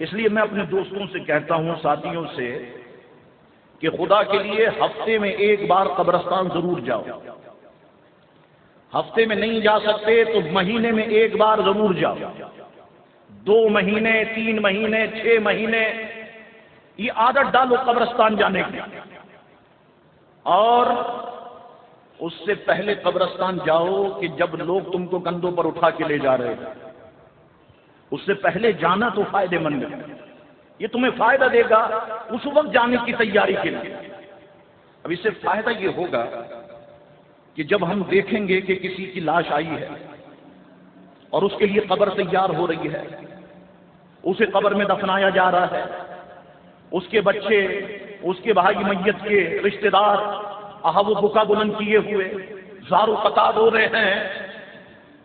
اس لیے میں اپنے دوستوں سے کہتا ہوں، ساتھیوں سے، کہ خدا کے لیے ہفتے میں ایک بار قبرستان ضرور جاؤ۔ ہفتے میں نہیں جا سکتے تو مہینے میں ایک بار ضرور جاؤ، 2 مہینے، 3 مہینے، 6 مہینے، یہ عادت ڈالو قبرستان جانے کی۔ اور اس سے پہلے قبرستان جاؤ کہ جب لوگ تم کو کندھوں پر اٹھا کے لے جا رہے ہیں، اس سے پہلے جانا تو فائدے مند ہے، یہ تمہیں فائدہ دے گا اس وقت جانے کی تیاری کے لیے۔ اب اس سے فائدہ یہ ہوگا کہ جب ہم دیکھیں گے کہ کسی کی لاش آئی ہے اور اس کے لیے قبر تیار ہو رہی ہے، اسے قبر میں دفنایا جا رہا ہے، اس کے بچے، اس کے بھائی میت کے رشتہ دار و بکا بلند کیے ہوئے زار و قطار ہو رہے ہیں،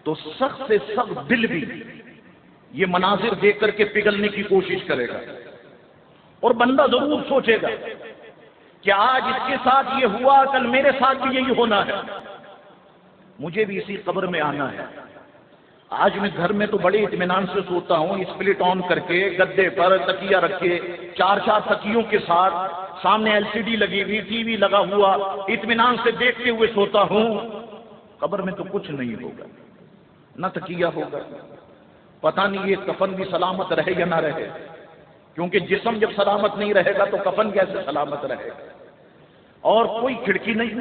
تو سخت سے سخت دل بھی یہ مناظر دیکھ کر کے پگھلنے کی کوشش کرے گا، اور بندہ ضرور سوچے گا کہ آج اس کے ساتھ یہ ہوا، کل میرے ساتھ بھی یہی ہونا ہے، مجھے بھی اسی قبر میں آنا ہے۔ آج میں گھر میں تو بڑے اطمینان سے سوتا ہوں، اسپلٹ آن کر کے گدے پر تکیہ رکھے، 4 تکیوں کے ساتھ، سامنے LCD لگی ہوئی، ٹی وی لگا ہوا، اطمینان سے دیکھتے ہوئے سوتا ہوں۔ قبر میں تو کچھ نہیں ہوگا، نہ تکیہ ہوگا، پتہ نہیں یہ کفن بھی سلامت رہے یا نہ رہے، کیونکہ جسم جب سلامت نہیں رہے گا تو کفن کیسے سلامت رہے گا۔ اور کوئی کھڑکی نہیں،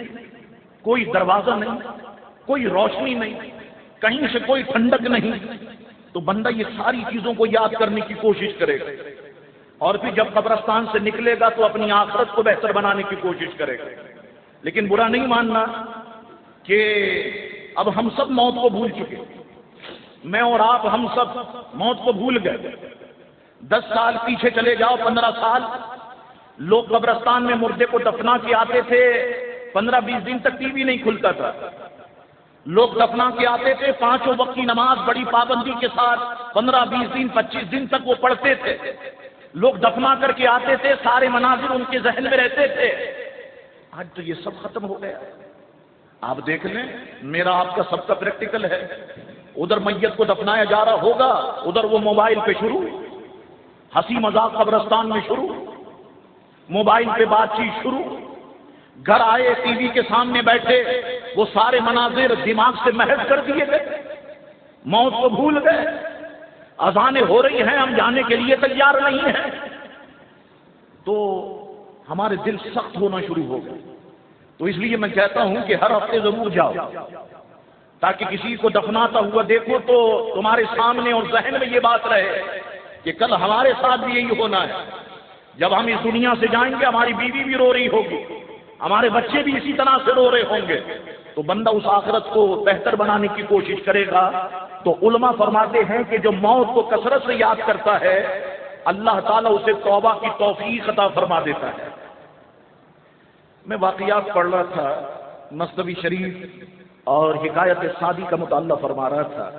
کوئی دروازہ نہیں، کوئی روشنی نہیں، کہیں سے کوئی ٹھنڈک نہیں، تو بندہ یہ ساری چیزوں کو یاد کرنے کی کوشش کرے گا، اور پھر جب قبرستان سے نکلے گا تو اپنی آخرت کو بہتر بنانے کی کوشش کرے گا۔ لیکن برا نہیں ماننا کہ اب ہم سب موت کو بھول چکے، میں اور آپ ہم سب موت کو بھول گئے۔ 10 سال پیچھے چلے جاؤ، 15 سال، لوگ قبرستان میں مردے کو دفنا کے آتے تھے، 15-20 دن تک ٹی وی نہیں کھلتا تھا، لوگ دفنا کے آتے تھے، 5 وقت کی نماز بڑی پابندی کے ساتھ 15-20 دن 25 دن تک وہ پڑھتے تھے، لوگ دفنا کر کے آتے تھے، سارے مناظر ان کے ذہن میں رہتے تھے۔ آج تو یہ سب ختم ہو گیا۔ آپ دیکھ لیں، میرا آپ کا سب کا پریکٹیکل ہے، ادھر میت کو دفنایا جا رہا ہوگا، ادھر وہ موبائل پہ شروع، ہنسی مذاق قبرستان میں شروع، موبائل پہ بات چیت شروع، گھر آئے ٹی وی کے سامنے بیٹھے، وہ سارے مناظر دماغ سے محو کر دیے گئے، موت کو بھول گئے۔ اذانیں ہو رہی ہیں، ہم جانے کے لیے تیار نہیں ہیں، تو ہمارے دل سخت ہونا شروع ہو گئے۔ تو اس لیے میں کہتا ہوں کہ ہر ہفتے ضرور جاؤ، تاکہ کسی کو دفناتا ہوا دیکھو تو تمہارے سامنے اور ذہن میں یہ بات رہے کہ کل ہمارے ساتھ بھی یہی ہونا ہے۔ جب ہم اس دنیا سے جائیں گے ہماری بیوی بھی رو رہی ہوگی، ہمارے بچے بھی اسی طرح سے رو رہے ہوں گے، تو بندہ اس آخرت کو بہتر بنانے کی کوشش کرے گا۔ تو علماء فرماتے ہیں کہ جو موت کو کثرت سے یاد کرتا ہے اللہ تعالیٰ اسے توبہ کی توفیق عطا فرما دیتا ہے۔ میں واقعات پڑھ رہا تھا، مثنوی شریف اور حکایت سعدی کا مطالعہ فرما رہا تھا،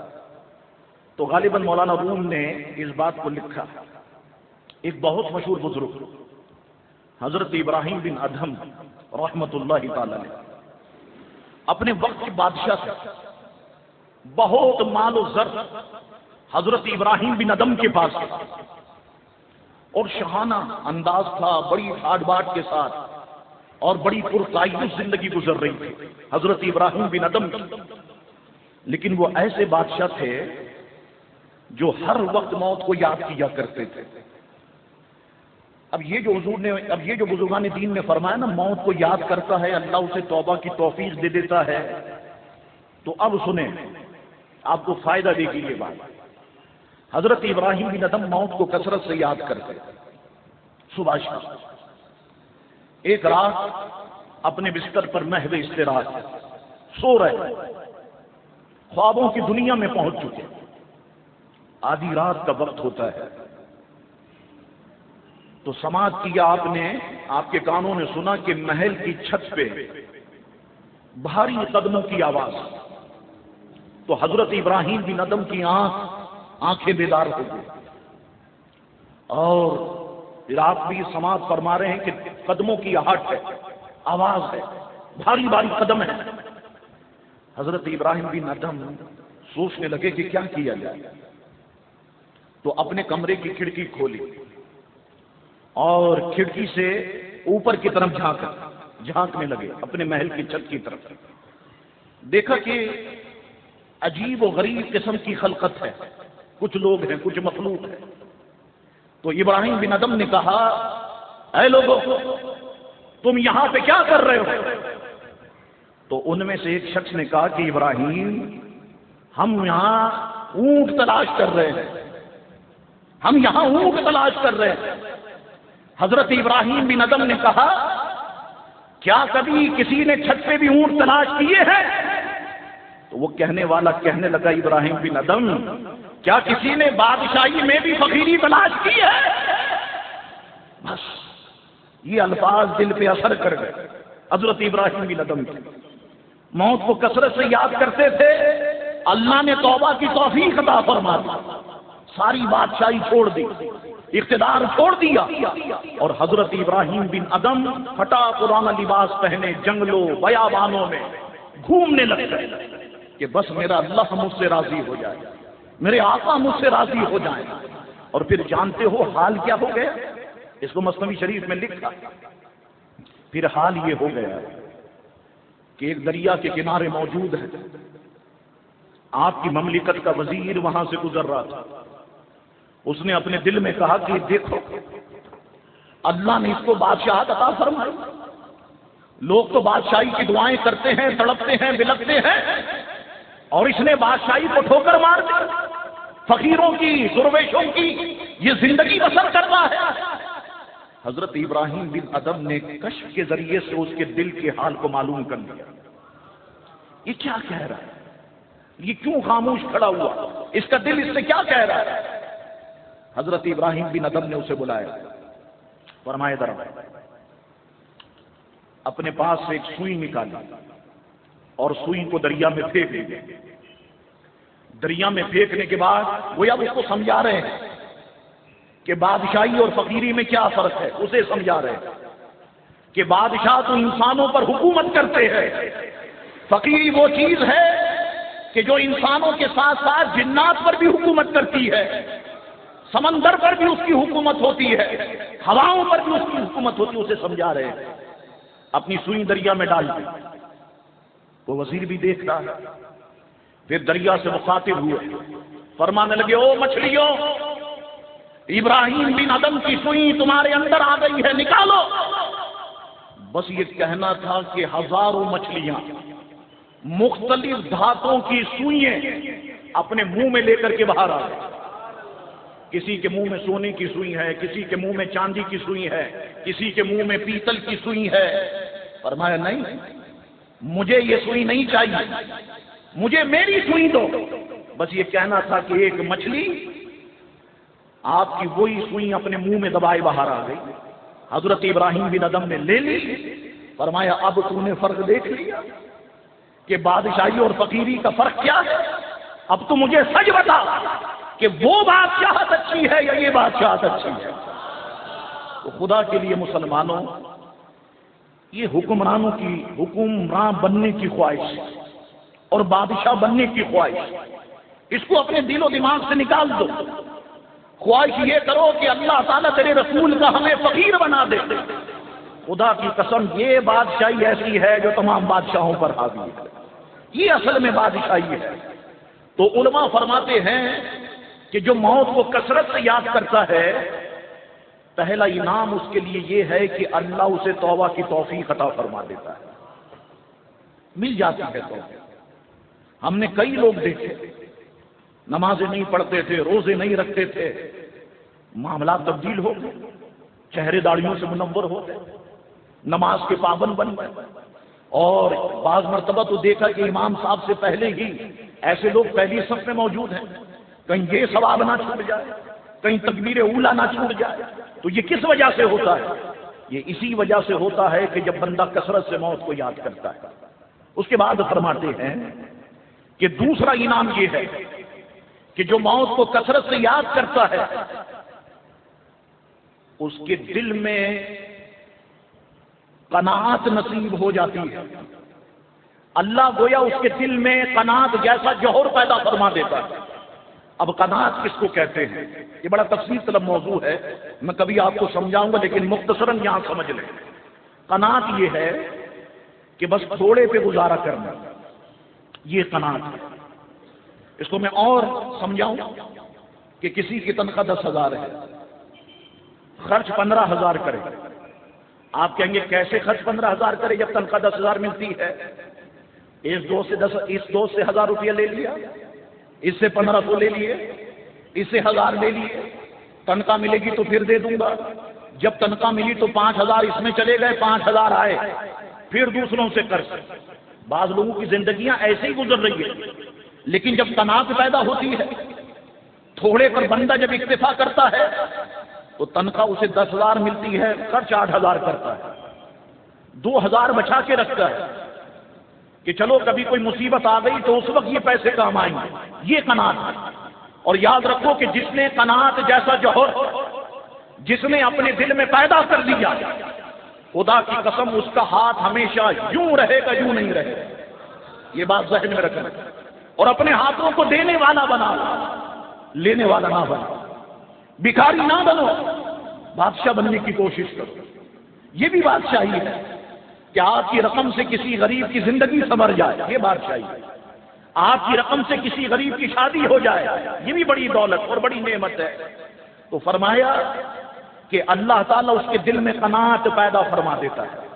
تو غالباً مولانا روم نے اس بات کو لکھا۔ ایک بہت مشہور بزرگ حضرت ابراہیم بن ادہم رحمت اللہ تعالی علیہ اپنے وقت کے بادشاہ تھے، بہت مال و زر حضرت ابراہیم بن ادہم کے پاس تھا، اور شاہانہ انداز تھا، بڑی ٹھاٹ باٹ کے ساتھ، اور بڑی پرتعیش زندگی گزر رہی تھی حضرت ابراہیم بن ادہم کی۔ لیکن وہ ایسے بادشاہ تھے جو ہر وقت موت کو یاد کیا کرتے تھے۔ اب یہ جو بزرگان دین نے فرمایا نا موت کو یاد کرتا ہے اللہ اسے توبہ کی توفیق دے دیتا ہے، تو اب سنیں آپ کو فائدہ دے گی یہ بات۔ حضرت ابراہیم بن ادم موت کو کثرت سے یاد کرتے، صبح شام ایک رات اپنے بستر پر محو استراحت سو رہے، خوابوں کی دنیا میں پہنچ چکے، آدھی رات کا وقت ہوتا ہے تو سماعت کیا آپ نے، آپ کے کانوں نے سنا کہ محل کی چھت پہ بھاری قدموں کی آواز، تو حضرت ابراہیم بن ادم کی آنکھیں بیدار ہو گئی، اور پھر آپ بھی سماعت فرما رہے ہیں کہ قدموں کی آہٹ ہے، آواز ہے، بھاری بھاری قدم ہے۔ حضرت ابراہیم بن ادم سوچنے لگے کہ کیا کیا جائے، تو اپنے کمرے کی کھڑکی کھولی اور کھڑکی سے اوپر کی طرف جھانکنے لگے، اپنے محل کی چھت کی طرف۔ دیکھا کہ عجیب و غریب قسم کی خلقت ہے، کچھ لوگ ہیں، کچھ مخلوق ہے۔ تو ابراہیم بن ادم نے کہا، اے لوگوں تم یہاں پہ کیا کر رہے ہو؟ تو ان میں سے ایک شخص نے کہا کہ ابراہیم ہم یہاں اونٹ تلاش کر رہے ہیں، ہم یہاں اونٹ تلاش کر رہے ہیں۔ حضرت ابراہیم بن ادم نے کہا، کیا کبھی کسی نے چھت پہ بھی اونٹ تلاش کیے ہیں؟ تو وہ کہنے والا کہنے لگا، ابراہیم بن ادم کیا کسی نے بادشاہی میں بھی فقیری تلاش کی ہے؟ بس یہ الفاظ دل پہ اثر کر گئے حضرت ابراہیم بن ادم کے۔ موت کو کثرت سے یاد کرتے تھے، اللہ نے توبہ کی توفیق عطا فرما دی، ساری بادشاہی چھوڑ دی، اقتدار چھوڑ دیا، اور حضرت ابراہیم بن ادم پھٹا پرانا لباس پہنے جنگلوں بیابانوں میں گھومنے لگ گئے کہ بس میرا اللہ مجھ سے راضی ہو جائے، میرے آقا مجھ سے راضی ہو جائیں۔ اور پھر جانتے ہو حال کیا ہو گیا؟ اس کو مثنوی شریف میں لکھا، پھر حال یہ ہو گیا کہ ایک دریا کے کنارے موجود ہے، آپ کی مملکت کا وزیر وہاں سے گزر رہا تھا، اس نے اپنے دل میں کہا کہ دیکھو اللہ نے اس کو بادشاہت عطا فرمائی، لوگ تو بادشاہی کی دعائیں کرتے ہیں، تڑپتے ہیں، بلکتے ہیں، اور اس نے بادشاہی کو ٹھوکر مار دی، فقیروں کی، درویشوں کی یہ زندگی بسر کرتا ہے۔ حضرت ابراہیم بن ادم نے کشف کے ذریعے سے اس کے دل کے حال کو معلوم کر لیا، یہ کیا کہہ رہا ہے، یہ کیوں خاموش کھڑا ہوا، اس کا دل اس سے کیا کہہ رہا ہے؟ حضرت ابراہیم بن ادم نے اسے بلایا، فرمایا ذرا اپنے پاس سے ایک سوئی نکالی اور سوئی کو دریا میں پھینک دی۔ دریا میں پھینکنے کے بعد وہ اب اس کو سمجھا رہے ہیں کہ بادشاہی اور فقیری میں کیا فرق ہے، اسے سمجھا رہے ہیں کہ بادشاہ تو انسانوں پر حکومت کرتے ہیں، فقیری وہ چیز ہے کہ جو انسانوں کے ساتھ ساتھ جنات پر بھی حکومت کرتی ہے، سمندر پر بھی اس کی حکومت ہوتی ہے، ہواؤں پر بھی اس کی حکومت ہوتی ہے، اسے سمجھا رہے ہیں۔ اپنی سوئی دریا میں ڈال دی، وہ وزیر بھی دیکھ رہا ہے، پھر دریا سے مخاطب ہوئے، فرمانے لگے، او مچھلیوں، ابراہیم بن ادم کی سوئی تمہارے اندر آ گئی ہے، نکالو۔ بس یہ کہنا تھا کہ ہزاروں مچھلیاں مختلف دھاتوں کی سوئیں اپنے منہ میں لے کر کے باہر آ گئی، کسی کے منہ میں سونے کی سوئی ہے، کسی کے منہ میں چاندی کی سوئی ہے، کسی کے منہ میں پیتل کی سوئی ہے۔ فرمایا نہیں، مجھے یہ سوئی نہیں چاہیے، مجھے میری سوئی دو۔ بس یہ کہنا تھا کہ ایک مچھلی آپ کی وہی سوئی اپنے منہ میں دبائے باہر آ گئی۔ حضرت ابراہیم بن ادم نے لے لی، فرمایا اب تو نے فرق دیکھ لیا کہ بادشاہی اور فقیری کا فرق کیا ہے، اب تو مجھے سچ بتا کہ وہ بادشاہت اچھی ہے یا یہ بادشاہت اچھی ہے۔ تو خدا کے لیے مسلمانوں، یہ حکمرانوں کی حکمران بننے کی خواہش اور بادشاہ بننے کی خواہش، اس کو اپنے دل و دماغ سے نکال دو۔ خواہش یہ کرو کہ اللہ تعالیٰ تیرے رسول کا ہمیں فقیر بنا دے۔ خدا کی قسم یہ بادشاہی ایسی ہے جو تمام بادشاہوں پر حاوی ہے، یہ اصل میں بادشاہی ہے۔ تو علماء فرماتے ہیں کہ جو موت کو کثرت سے یاد کرتا ہے پہلا انعام اس کے لیے یہ ہے کہ اللہ اسے توبہ کی توفیق عطا فرما دیتا ہے، مل جاتی ہے توبہ۔ ہم نے کئی لوگ دیکھے نمازیں نہیں پڑھتے تھے، روزے نہیں رکھتے تھے، معاملات تبدیل ہو گئے، چہرے داڑھیوں سے منور ہو گئے، نماز کے پابند بن گئے۔ اور بعض مرتبہ تو دیکھا کہ امام صاحب سے پہلے ہی ایسے لوگ پہلی صف میں موجود ہیں، کہیں یہ ثواب نہ چھوٹ جائے، کہیں تکبیر اولا نہ چھوٹ جائے۔ تو یہ کس وجہ سے ہوتا ہے؟ یہ اسی وجہ سے ہوتا ہے کہ جب بندہ کثرت سے موت کو یاد کرتا ہے۔ اس کے بعد فرماتے ہیں کہ دوسرا انعام یہ ہے کہ جو موت کو کثرت سے یاد کرتا ہے اس کے دل میں قناعت نصیب ہو جاتی ہے۔ اللہ گویا اس کے دل میں قناعت جیسا جوہر پیدا فرما دیتا ہے۔ اب قناعت کس کو کہتے ہیں؟ یہ بڑا تفصیل طلب موضوع ہے، میں کبھی آپ کو سمجھاؤں گا، لیکن مختصراً یہاں سمجھ لیں۔ قناعت یہ ہے کہ بس تھوڑے پہ گزارا کرنا، یہ قناعت ہے۔ اس کو میں اور سمجھاؤں کہ کسی کی تنخواہ 10,000 ہے، خرچ 15,000 کرے۔ آپ کہیں گے کیسے خرچ 15,000 کرے جب تنخواہ 10,000 ملتی ہے؟ اس دوست سے 1,000 روپیہ لے لیا، اس سے 1,500 لے لیے، اس سے 1,000 لے لیے، تنخواہ ملے گی تو پھر دے دوں گا۔ جب تنخواہ ملی تو 5,000 اس میں چلے گئے، 5,000 آئے، پھر دوسروں سے قرض۔ بعض لوگوں کی زندگیاں ایسے ہی گزر رہی ہیں، لیکن جب قناعت پیدا ہوتی ہے، تھوڑے پر بندہ جب اکتفا کرتا ہے تو تنخواہ اسے 10,000 ملتی ہے، خرچ 8,000 کرتا ہے، 2,000 بچا کے رکھتا ہے کہ چلو کبھی کوئی مصیبت آ گئی تو اس وقت یہ پیسے کام آئیں گے۔ یہ قناعت ہے۔ اور یاد رکھو کہ جس نے قناعت جیسا جوہر جس نے اپنے دل میں پیدا کر لیا، خدا کی قسم اس کا ہاتھ ہمیشہ یوں رہے گا، یوں نہیں رہے گا۔ یہ بات ذہن میں رکھنا، اور اپنے ہاتھوں کو دینے والا بنا، لینے والا نہ بنا۔ بھکاری نہ بنو، بادشاہ بننے کی کوشش کرو۔ یہ بھی بادشاہی ہے کہ آپ کی رقم سے کسی غریب کی زندگی سنور جائے، یہ بادشاہی ہے۔ آپ کی رقم سے کسی غریب کی شادی ہو جائے، یہ بھی بڑی دولت اور بڑی نعمت ہے۔ تو فرمایا کہ اللہ تعالیٰ اس کے دل میں قناعت پیدا فرما دیتا ہے،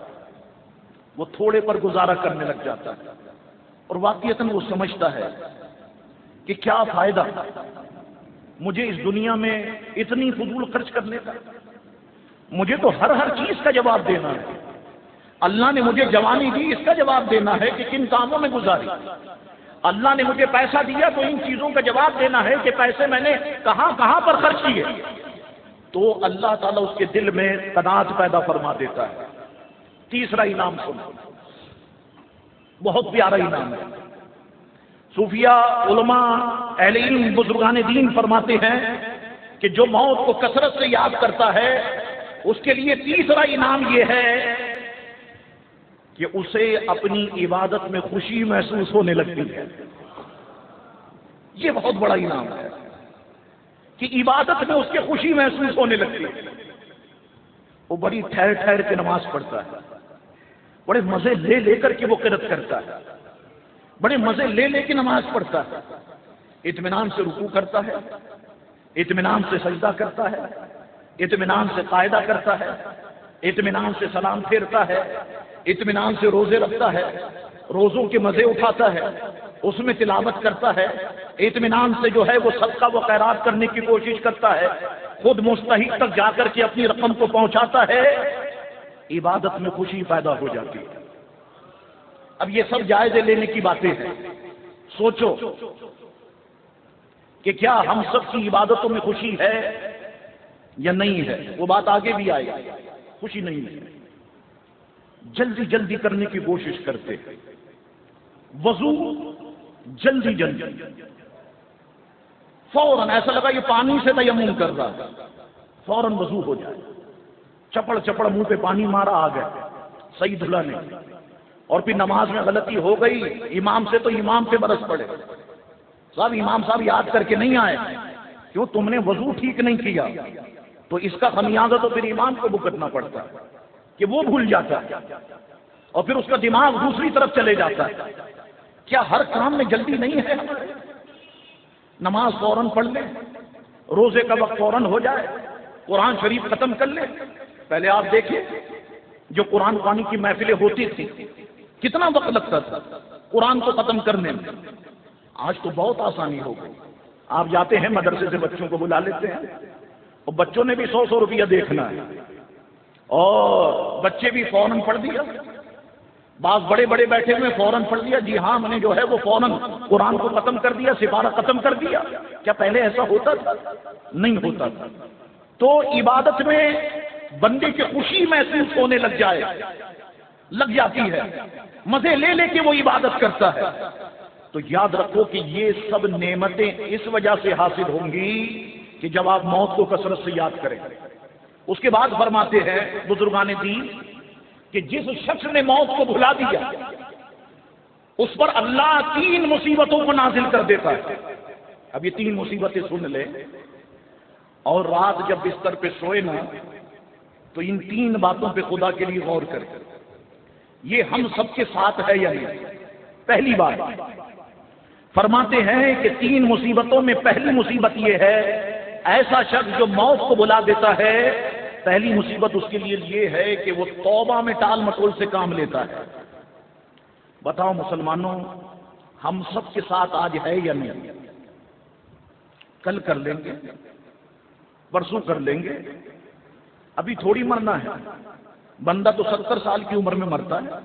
وہ تھوڑے پر گزارا کرنے لگ جاتا ہے، اور واقعتاً وہ سمجھتا ہے کہ کیا فائدہ مجھے اس دنیا میں اتنی فضول خرچ کرنے کا، مجھے تو ہر چیز کا جواب دینا ہے۔ اللہ نے مجھے جوانی دی، اس کا جواب دینا ہے کہ کن کاموں میں گزاری۔ اللہ نے مجھے پیسہ دیا تو ان چیزوں کا جواب دینا ہے کہ پیسے میں نے کہاں کہاں پر خرچ کیے۔ تو اللہ تعالیٰ اس کے دل میں قناعت پیدا فرما دیتا ہے۔ تیسرا انعام سنو، بہت پیارا انعام ہے۔ صوفیاء، علماء، اہل علم، بزرگان دین فرماتے ہیں کہ جو موت کو کثرت سے یاد کرتا ہے اس کے لیے تیسرا انعام یہ ہے کہ اسے اپنی عبادت میں خوشی محسوس ہونے لگتی ہے۔ یہ بہت بڑا انعام ہے کہ عبادت میں اس کے خوشی محسوس ہونے لگتی ہے۔ وہ بڑی ٹھہر ٹھہر کے نماز پڑھتا ہے، بڑے مزے لے لے کر کے وہ قرات کرتا ہے، بڑے مزے لے لے کے نماز پڑھتا ہے، اطمینان سے رکوع کرتا ہے، اطمینان سے سجدہ کرتا ہے، اطمینان سے قاعدہ کرتا ہے، اطمینان سے سلام پھیرتا ہے، اطمینان سے روزے رکھتا ہے، روزوں کے مزے اٹھاتا ہے، اس میں تلاوت کرتا ہے، اطمینان سے جو ہے وہ صدقہ و خیرات کرنے کی کوشش کرتا ہے، خود مستحق تک جا کر کے اپنی رقم کو پہنچاتا ہے، عبادت میں خوشی پیدا ہو جاتی ہے۔ اب یہ سب جائزے لینے کی باتیں ہیں، سوچو کہ کیا ہم سب کی عبادتوں میں خوشی ہے یا نہیں ہے؟ وہ بات آگے بھی آئے گی۔ خوشی نہیں ہے، جلدی جلدی کرنے کی کوشش کرتے ہیں، وضو جلدی جلدی، فوراً ایسا لگا یہ پانی سے تیمم کر رہا ہے، فوراً وضو ہو جائے، چپڑ چپڑ منہ پہ پانی مارا، آ گیا، صحیح دھلا نہیں، اور پھر نماز میں غلطی ہو گئی، امام سے تو امام پہ برس پڑے، صاحب امام صاحب یاد کر کے نہیں آئے، کیوں؟ تم نے وضو ٹھیک نہیں کیا، تو اس کا خمیازہ تو پھر امام کو بھگتنا پڑتا ہے کہ وہ بھول جاتا ہے، اور پھر اس کا دماغ دوسری طرف چلے جاتا ہے۔ کیا ہر کام میں جلدی نہیں ہے ہمارے؟ نماز فوراً پڑھ لیں، روزے کا وقت فوراً ہو جائے، قرآن شریف ختم کر لیں. پہلے آپ دیکھیں جو قرآن خوانی کی محفلیں ہوتی تھی کتنا وقت لگتا تھا قرآن کو ختم کرنے میں. آج تو بہت آسانی ہو گئی. آپ جاتے ہیں مدرسے سے بچوں کو بلا لیتے ہیں اور بچوں نے بھی 100 روپیہ دیکھنا ہے اور بچے بھی فوراً پڑھ دیا. بعض بڑے بڑے بیٹھے ہوئے فوراً پڑھ دیا. جی ہاں میں نے جو ہے وہ فوراً قرآن کو ختم کر دیا, سپارہ ختم کر دیا. کیا پہلے ایسا ہوتا تھا؟ نہیں ہوتا تھا. تو عبادت میں بندے کی خوشی محسوس ہونے لگ جاتی ہے, مزے لے لے کے وہ عبادت کرتا ہے. تو یاد رکھو کہ یہ سب نعمتیں اس وجہ سے حاصل ہوں گی کہ جب آپ موت کو کثرت سے یاد کریں. اس کے بعد فرماتے ہیں بزرگان دین کہ جس شخص نے موت کو بھلا دیا اس پر اللہ 3 مصیبتوں کو نازل کر دیتا ہے. اب یہ 3 مصیبتیں سن لیں اور رات جب بستر پہ سوئے نا تو ان 3 باتوں پہ خدا کے لیے غور کریں. یہ ہم سب کے ساتھ ہے یا نہیں؟ پہلی بات فرماتے ہیں کہ 3 مصیبتوں میں پہلی مصیبت یہ ہے, ایسا شخص جو موت کو بلا دیتا ہے پہلی مصیبت اس کے لیے یہ ہے کہ وہ توبہ میں ٹال مٹول سے کام لیتا ہے. بتاؤ مسلمانوں ہم سب کے ساتھ آج ہے یا نہیں؟ کل کر لیں گے, پرسوں کر لیں گے, ابھی تھوڑی مرنا ہے. بندہ تو 70 سال کی عمر میں مرتا ہے,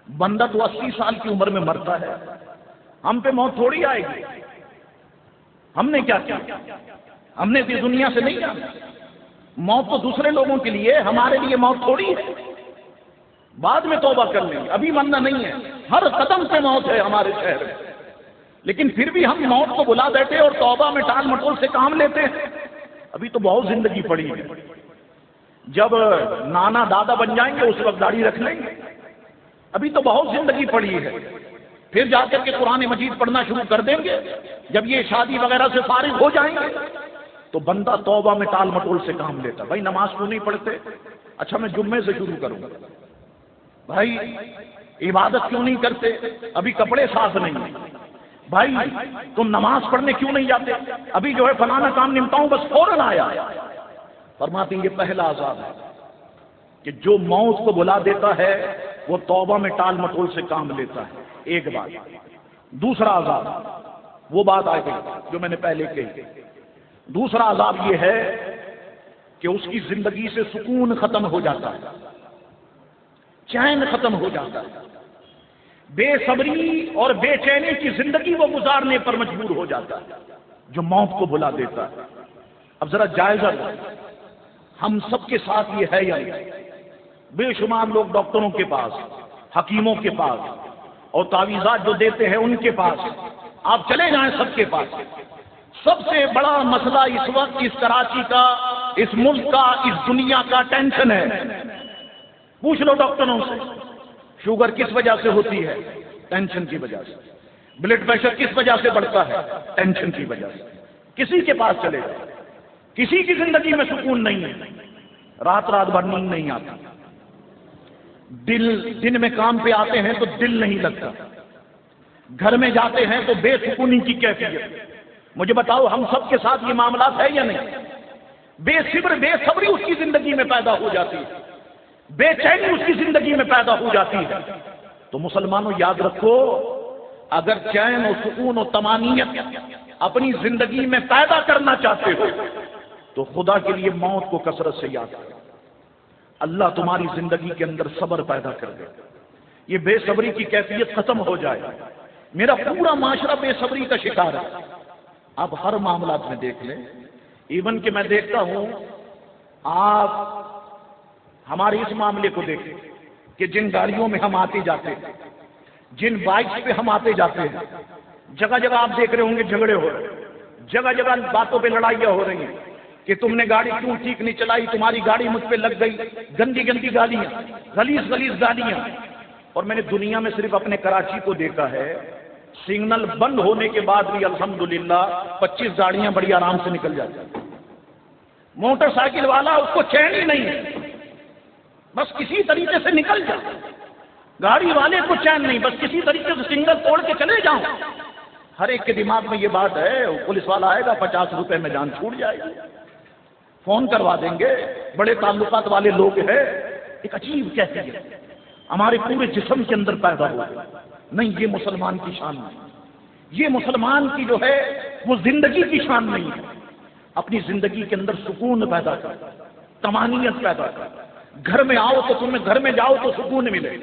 بندہ تو 80 سال کی عمر میں مرتا ہے. ہم پہ موت تھوڑی آئے گی. ہم نے کیا کیا؟ ہم نے اس دنیا سے نہیں جانا. موت تو دوسرے لوگوں کے لیے, ہمارے لیے موت تھوڑی ہے. بعد میں توبہ کر لیں گے, ابھی مرنا نہیں ہے. ہر قدم پہ موت ہے ہمارے شہر میں, لیکن پھر بھی ہم موت کو بلا بیٹھے اور توبہ میں ٹال مٹول سے کام لیتے ہیں. ابھی تو بہت زندگی پڑی ہے. جب نانا دادا بن جائیں گے اس وقت داڑھی رکھ لیں گے. ابھی تو بہت زندگی پڑی ہے. پھر جا کر کے قرآن مجید پڑھنا شروع کر دیں گے. جب یہ شادی وغیرہ سے فارغ ہو جائیں گے تو بندہ توبہ میں ٹال مٹول سے کام لیتا. بھائی نماز کیوں نہیں پڑھتے؟ اچھا میں جمعے سے شروع کروں گا. بھائی عبادت کیوں نہیں کرتے؟ ابھی کپڑے صاف نہیں ہیں. بھائی تم نماز پڑھنے کیوں نہیں جاتے؟ ابھی جو ہے فلانا کام نمٹاؤں بس فوراً آیا. فرماتے ہیں یہ پہلا عذاب ہے کہ جو موت کو بلا دیتا ہے وہ توبہ میں ٹال مٹول سے کام لیتا ہے. ایک بات. دوسرا عذاب وہ بات آ گئی جو میں نے پہلے کہی. دوسرا عذاب یہ ہے کہ اس کی زندگی سے سکون ختم ہو جاتا ہے, چین ختم ہو جاتا ہے. بے صبری اور بے چینی کی زندگی وہ گزارنے پر مجبور ہو جاتا ہے جو موت کو بلا دیتا ہے. اب ذرا جائزہ لو, ہم سب کے ساتھ یہ ہے یا نہیں؟ بے شمار لوگ ڈاکٹروں کے پاس, حکیموں کے پاس اور تعویذات جو دیتے ہیں ان کے پاس, آپ چلے جائیں سب کے پاس. سب سے بڑا مسئلہ اس وقت اس کراچی کا, اس ملک کا, اس دنیا کا ٹینشن ہے. پوچھ لو ڈاکٹروں سے شوگر کس وجہ سے ہوتی ہے؟ ٹینشن کی وجہ سے. بلڈ پریشر کس وجہ سے بڑھتا ہے؟ ٹینشن کی وجہ سے. کسی کے پاس چلے جائیں, کسی کی زندگی میں سکون نہیں ہے. رات رات بھر نیند نہیں آتی. دن میں کام پہ آتے ہیں تو دل نہیں لگتا. گھر میں جاتے ہیں تو بے سکونی کی کیفیت. مجھے بتاؤ ہم سب کے ساتھ یہ معاملات ہے یا نہیں؟ بے صبری اس کی زندگی میں پیدا ہو جاتی ہے, بے چینی اس کی زندگی میں پیدا ہو جاتی ہے. تو مسلمانوں یاد رکھو, اگر چین و سکون و طمانینت اپنی زندگی میں پیدا کرنا چاہتے ہو تو خدا کے لیے موت کو کثرت سے یاد کرو. اللہ تمہاری زندگی کے اندر صبر پیدا کر دے, یہ بے صبری کی کیفیت ختم ہو جائے. میرا پورا معاشرہ بے صبری کا شکار ہے. آپ ہر معاملات میں دیکھ لیں, ایون کہ میں دیکھتا ہوں, آپ ہمارے اس معاملے کو دیکھیں کہ جن گاڑیوں میں ہم آتے جاتے ہیں, جن بائکس پہ ہم آتے جاتے ہیں, جگہ جگہ آپ دیکھ رہے ہوں گے جھگڑے ہو رہے ہیں, جگہ جگہ باتوں پہ لڑائیاں ہو رہی ہیں کہ تم نے گاڑی کیوں ٹھیک نہیں چلائی, تمہاری گاڑی مجھ پہ لگ گئی. گندی گندی گالیاں, غلیظ گالیاں. اور میں نے دنیا میں صرف اپنے کراچی کو دیکھا ہے, سگنل بند ہونے کے بعد بھی الحمدللہ 25 گاڑیاں بڑی آرام سے نکل جاتی ہیں. موٹر سائیکل والا اس کو چین ہی نہیں ہے, بس کسی طریقے سے نکل جا. گاڑی والے کو چین نہیں, بس کسی طریقے سے سگنل توڑ کے چلے جاؤں. ہر ایک کے دماغ میں یہ بات ہے, پولیس والا آئے گا 50 روپے میں جان چھوٹ جائے گی. فون کروا دیں گے، بڑے تعلقات والے لوگ ہیں، ایک عجیب کیفیت ہمارے پورے جسم کے اندر پیدا ہو گئی۔ نہیں، یہ مسلمان کی شان نہیں، یہ مسلمان کی جو ہے وہ زندگی کی شان نہیں ہے۔ اپنی زندگی کے اندر سکون پیدا کر، طمانینت پیدا کر، گھر میں آؤ تو تمہیں گھر میں جاؤ تو سکون ملے،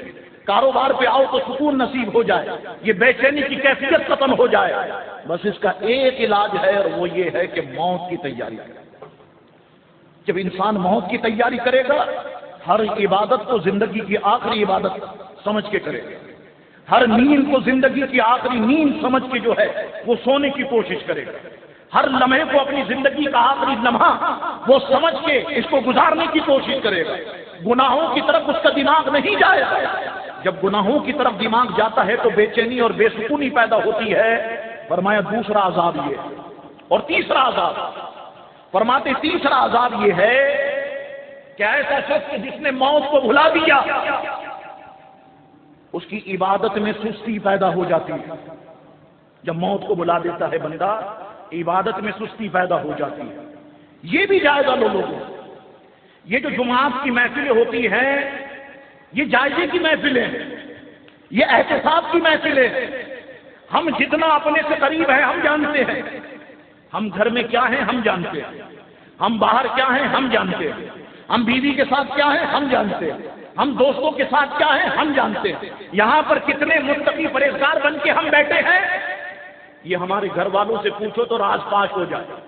کاروبار پہ آؤ تو سکون نصیب ہو جائے، یہ بے چینی کی کیفیت ختم ہو جائے۔ بس اس کا ایک علاج ہے اور وہ یہ ہے کہ موت کی تیاری کرے۔ جب انسان موت کی تیاری کرے گا، ہر عبادت کو زندگی کی آخری عبادت سمجھ کے کرے گا، ہر نیند کو زندگی کی آخری نیند سمجھ کے جو ہے وہ سونے کی کوشش کرے گا، ہر لمحے کو اپنی زندگی کا آخری لمحہ وہ سمجھ کے اس کو گزارنے کی کوشش کرے گا۔ گناہوں کی طرف اس کا دماغ نہیں جائے گا۔ جب گناہوں کی طرف دماغ جاتا ہے تو بے چینی اور بے سکونی پیدا ہوتی ہے۔ فرمایا دوسرا عذاب یہ ہے، اور تیسرا عذاب فرماتے تیسرا عذاب یہ ہے کہ ایسا شخص جس نے موت کو بھلا دیا، اس کی عبادت میں سستی پیدا ہو جاتی ہے۔ جب موت کو بھلا دیتا ہے بندہ، عبادت میں سستی پیدا ہو جاتی ہے۔ یہ بھی جائزہ لو لوگوں، یہ جو جمعات کی محفلیں ہوتی ہیں، یہ جائزے کی محفلیں ہیں، یہ احتساب کی محفلیں ہیں۔ ہم جتنا اپنے سے قریب ہیں ہم جانتے ہیں، ہم گھر میں کیا ہیں ہم جانتے ہیں، ہم باہر کیا ہیں ہم جانتے ہیں، ہم بیوی کے ساتھ کیا ہیں ہم جانتے ہیں، ہم دوستوں کے ساتھ کیا ہیں ہم جانتے ہیں، یہاں پر کتنے متقی پرہیزگار بن کے ہم بیٹھے ہیں، یہ ہمارے گھر والوں سے پوچھو تو راز پاش ہو جائے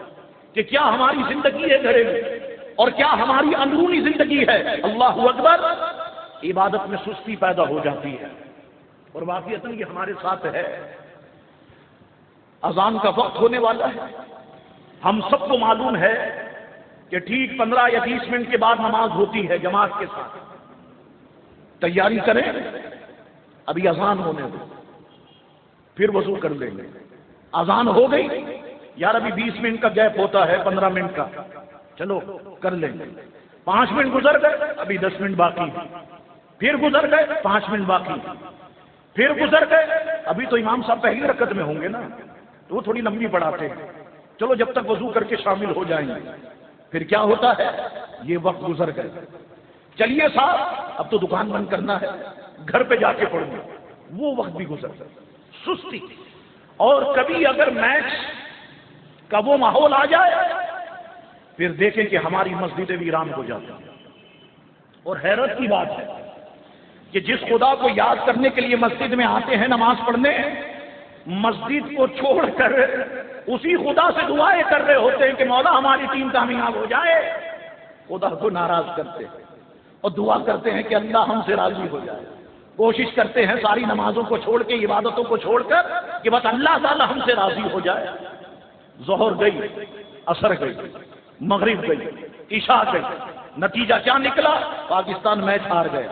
کہ کیا ہماری زندگی ہے گھریلو اور کیا ہماری اندرونی زندگی ہے۔ اللہ اکبر، عبادت میں سستی پیدا ہو جاتی ہے، اور واقعتاً یہ ہمارے ساتھ ہے۔ اذان کا وقت ہونے والا ہے، ہم سب کو معلوم ہے کہ ٹھیک 15 یا 20 منٹ کے بعد نماز ہوتی ہے جماعت کے ساتھ۔ تیاری کریں، ابھی اذان ہونے دو، پھر وضو کر لیں گے۔ اذان ہو گئی، یار ابھی 20 منٹ کا گیپ ہوتا ہے، 15 منٹ کا، چلو کر لیں گے۔ 5 منٹ گزر گئے، ابھی 10 منٹ باقی، پھر گزر گئے 5 منٹ باقی، پھر گزر گئے، ابھی تو امام صاحب پہلی رکعت میں ہوں گے نا، تو وہ تھوڑی لمبی پڑھاتے ہیں، چلو جب تک وضو کر کے شامل ہو جائیں گے۔ پھر کیا ہوتا ہے، یہ وقت گزر گئے، چلیے صاحب اب تو دکان بند کرنا ہے، گھر پہ جا کے پڑھنا، وہ وقت بھی گزر گئے۔ سستی، اور کبھی اگر میچ کا وہ ماحول آ جائے پھر دیکھیں کہ ہماری مسجدیں ویران ہو جاتی ہیں۔ اور حیرت کی بات ہے کہ جس خدا کو یاد کرنے کے لیے مسجد میں آتے ہیں نماز پڑھنے، مسجد کو چھوڑ کر اسی خدا سے دعائیں کر رہے ہوتے ہیں کہ مولا ہماری ٹیم کامیاب ہو جائے۔ خدا کو ناراض کرتے ہیں اور دعا کرتے ہیں کہ اللہ ہم سے راضی ہو جائے۔ کوشش کرتے ہیں ساری نمازوں کو چھوڑ کے، عبادتوں کو چھوڑ کر، کہ بس اللہ تعالی ہم سے راضی ہو جائے۔ ظہر گئی، عصر گئی، مغرب گئی، عشاء گئی، نتیجہ کیا نکلا؟ پاکستان میچ ہار گئے۔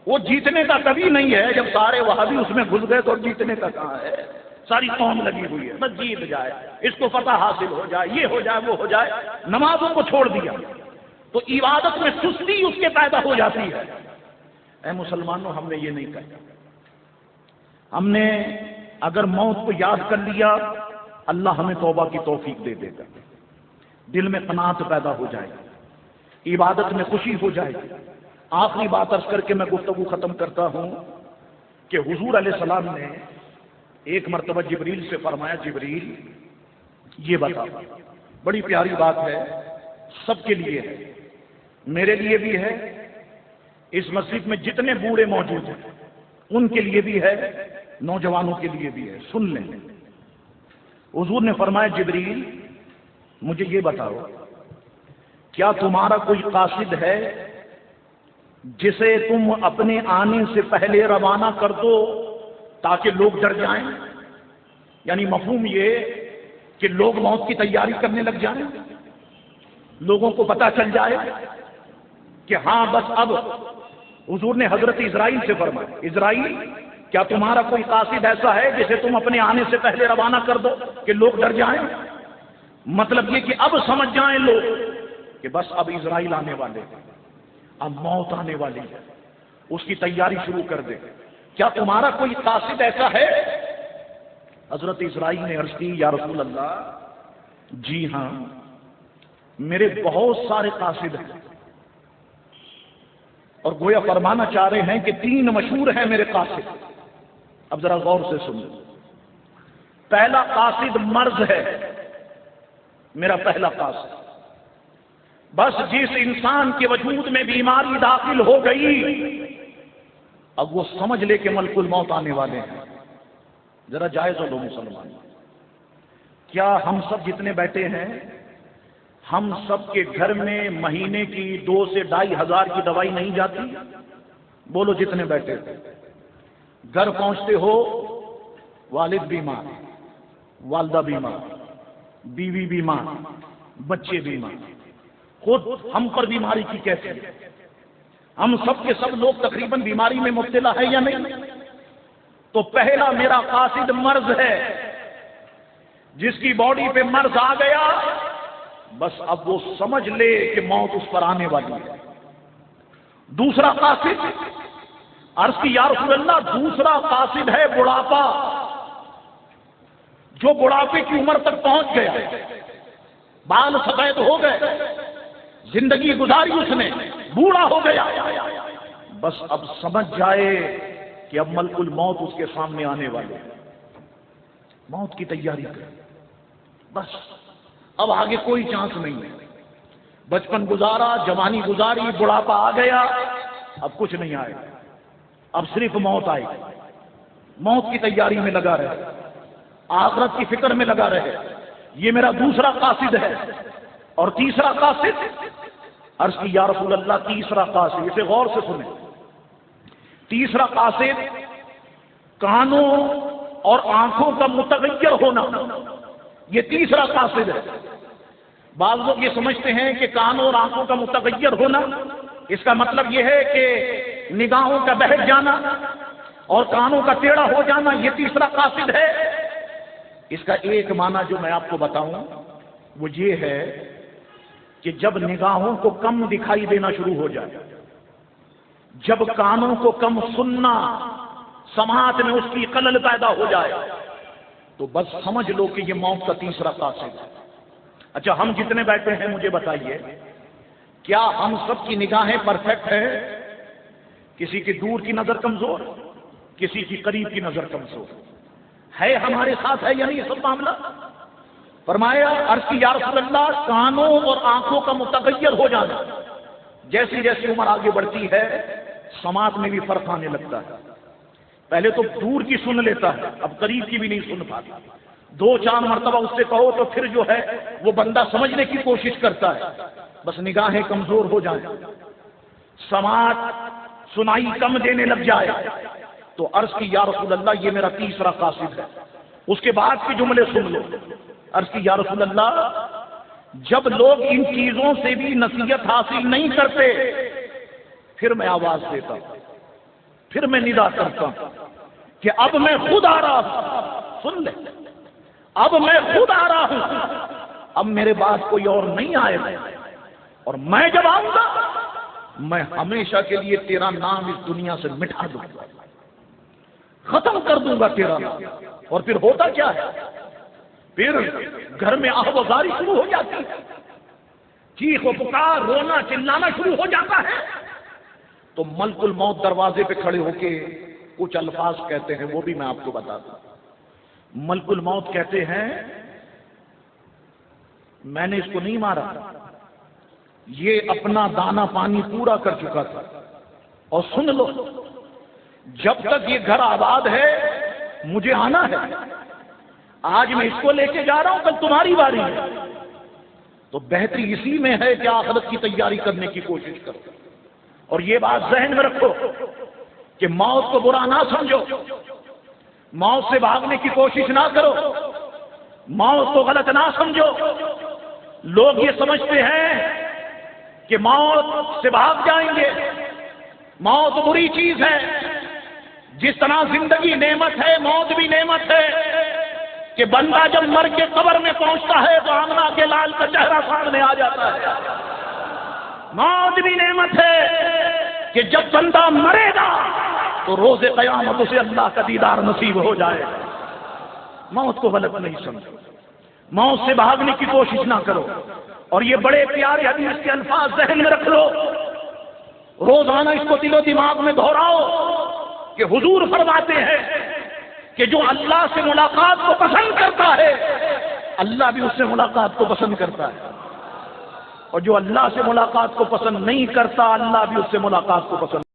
وہ جیتنے کا کبھی نہیں ہے، جب سارے وہابی اس میں گھس گئے تو جیتنے کا کہاں ہے؟ ساری قوم لگی ہوئی ہے، بس جیت جائے، اس کو فتح حاصل ہو جائے، یہ ہو جائے وہ ہو جائے۔ نمازوں کو چھوڑ دیا تو عبادت میں سستی اس کے پیدا ہو جاتی ہے۔ اے مسلمانوں، ہم نے یہ نہیں کہا، ہم نے اگر موت کو یاد کر لیا، اللہ ہمیں توبہ کی توفیق دے دے گا، دل میں قناعت پیدا ہو جائے گی، عبادت میں خوشی ہو جائے گی۔ آخری بات عرض کر کے میں گفتگو ختم کرتا ہوں کہ حضور علیہ السلام نے ایک مرتبہ جبریل سے فرمایا، جبریل یہ بتا، بڑی پیاری بات ہے، سب کے لیے ہے، میرے لیے بھی ہے، اس مسجد میں جتنے بوڑھے موجود ہیں ان کے لیے بھی ہے، نوجوانوں کے لیے بھی ہے، سن لیں۔ حضور نے فرمایا، جبریل مجھے یہ بتاؤ، کیا تمہارا کوئی قاصد ہے جسے تم اپنے آنے سے پہلے روانہ کر دو تاکہ لوگ ڈر جائیں؟ یعنی مفہوم یہ کہ لوگ موت کی تیاری کرنے لگ جائیں، لوگوں کو پتہ چل جائے کہ ہاں بس اب۔ حضور نے حضرت اسرائیل سے فرمایا، اسرائیل کیا تمہارا کوئی قاصد ایسا ہے جسے تم اپنے آنے سے پہلے روانہ کر دو کہ لوگ ڈر جائیں؟ مطلب یہ کہ اب سمجھ جائیں لوگ کہ بس اب اسرائیل آنے والے ہیں، اب موت آنے والی ہے، اس کی تیاری شروع کر دے۔ کیا تمہارا کوئی قاصد ایسا ہے؟ حضرت اسرائیل نے عرض کی، یا رسول اللہ جی ہاں، میرے بہت سارے قاصد ہیں، اور گویا فرمانا چاہ رہے ہیں کہ 3 مشہور ہیں میرے قاصد. اب ذرا غور سے سنو. پہلا قاصد مرض ہے، میرا پہلا قاصد. بس جس انسان کے وجود میں بیماری داخل ہو گئی، اب وہ سمجھ لے کہ ملک الموت آنے والے ہیں. ذرا جائزہ لو مسلمان، کیا ہم سب جتنے بیٹھے ہیں، ہم سب کے گھر میں مہینے کی 2 سے 2,500 کی دوائی نہیں جاتی؟ بولو جتنے بیٹھے. گھر پہنچتے ہو، والد بیمار، والدہ بیمار، بیوی بیمار، بچے بیمار، خود ہم پر بیماری کی کیفیت. ہم سب کے سب لوگ تقریباً بیماری میں مبتلا ہے یا نہیں؟ تو پہلا میرا قاصد مرض ہے. جس کی باڈی پہ مرض آ گیا، بس اب وہ سمجھ لے کہ موت اس پر آنے والی ہے. دوسرا قاصد، عرض کی یا رسول اللہ، دوسرا قاصد ہے بڑھاپا. جو بڑھاپے کی عمر تک پہنچ گیا، بال سفید ہو گئے، زندگی گزاری اس نے، بوڑھا ہو گیا، بس اب سمجھ جائے کہ اب ملک الموت اس کے سامنے آنے والے. موت کی تیاری کرے، بس اب آگے کوئی چانس نہیں ہے. بچپن گزارا، جوانی گزاری، بڑھاپا آ گیا، اب کچھ نہیں آئے، اب صرف موت آئے. موت کی تیاری میں لگا رہے، آخرت کی فکر میں لگا رہے. یہ میرا دوسرا قاصد ہے. اور تیسرا قاصد، عرض کی یا رسول اللہ، تیسرا قاصد، اسے غور سے سنیں. تیسرا قاصد کانوں اور آنکھوں کا متغیر ہونا، یہ تیسرا قاصد ہے. بعض لوگ یہ سمجھتے ہیں کہ کانوں اور آنکھوں کا متغیر ہونا، اس کا مطلب یہ ہے کہ نگاہوں کا بہک جانا اور کانوں کا ٹیڑھا ہو جانا، یہ تیسرا قاصد ہے. اس کا ایک معنی جو میں آپ کو بتاؤں وہ یہ ہے کہ جب نگاہوں کو کم دکھائی دینا شروع ہو جائے، جب کانوں کو کم سننا، سماعت میں اس کی خلل پیدا ہو جائے، تو بس سمجھ لو کہ یہ موت کا تیسرا قاصد ہے. اچھا، ہم جتنے بیٹھے ہیں مجھے بتائیے، کیا ہم سب کی نگاہیں پرفیکٹ ہے؟ کسی کی دور کی نظر کمزور، کسی کی قریب کی نظر کمزور ہے. ہمارے ساتھ ہے یا نہیں یہ سب معاملہ؟ فرمایا، عرض کی یا رسول اللہ، کانوں اور آنکھوں کا متغیر ہو جانا، جیسی جیسی عمر آگے بڑھتی ہے سماعت میں بھی فرق آنے لگتا ہے. پہلے تو دور کی سن لیتا ہے، اب قریب کی بھی نہیں سن پاتا. 2-4 مرتبہ اس سے کہو تو پھر جو ہے وہ بندہ سمجھنے کی کوشش کرتا ہے. بس نگاہیں کمزور ہو جائیں، سماعت سنائی کم دینے لگ جائے، تو عرض کی یا رسول اللہ، یہ میرا تیسرا قاصد ہے. اس کے بعد کے جملے سن لو. عرض کی یا رسول اللہ، جب لوگ ان چیزوں سے بھی نصیحت حاصل نہیں کرتے، پھر میں آواز دیتا ہوں، پھر میں ندا کرتا ہوں کہ اب میں خود آ رہا ہوں. سن لے، اب میں خود آ رہا ہوں، اب میرے بعد کوئی اور نہیں آئے گا، اور میں جب آؤں گا میں ہمیشہ کے لیے تیرا نام اس دنیا سے مٹا دوں گا، ختم کر دوں گا تیرا نام. اور پھر ہوتا کیا ہے؟ پھر گھر میں آہ و زاری شروع ہو جاتی ہے، چیخ و پکار، رونا چلانا شروع ہو جاتا ہے. تو ملک الموت دروازے پہ کھڑے ہو کے کچھ الفاظ کہتے ہیں، وہ بھی میں آپ کو بتاتا ہوں. ملک الموت کہتے ہیں، میں نے اس کو نہیں مارا، یہ اپنا دانا پانی پورا کر چکا تھا. اور سن لو، جب تک یہ گھر آباد ہے مجھے آنا ہے. آج میں اس کو لے کے جا رہا ہوں، کل تمہاری باری ہے. تو بہتری اسی میں ہے کہ آخرت کی تیاری کرنے کی کوشش کرو. اور یہ بات ذہن میں رکھو کہ موت کو برا نہ سمجھو، موت سے بھاگنے کی کوشش نہ کرو، موت کو غلط نہ سمجھو. لوگ یہ سمجھتے ہیں کہ موت سے بھاگ جائیں گے، موت بری چیز ہے. جس طرح زندگی نعمت ہے، موت بھی نعمت ہے. کہ بندہ جب مر کے قبر میں پہنچتا ہے تو آمنہ کے لال کا چہرہ سامنے آ جاتا ہے. موت بھی نعمت ہے کہ جب بندہ مرے گا تو روز قیامت اسے اللہ کا دیدار نصیب ہو جائے. موت کو غلط نہیں سمجھو، موت سے بھاگنے کی کوشش نہ کرو. اور یہ بڑے پیارے حدیث کے الفاظ ذہن میں رکھ لو، روزانہ اس کو دل و دماغ میں دہراؤ کہ حضور فرماتے ہیں کہ جو اللہ سے ملاقات کو پسند کرتا ہے اللہ بھی اس سے ملاقات کو پسند کرتا ہے، اور جو اللہ سے ملاقات کو پسند نہیں کرتا اللہ بھی اس سے ملاقات کو پسند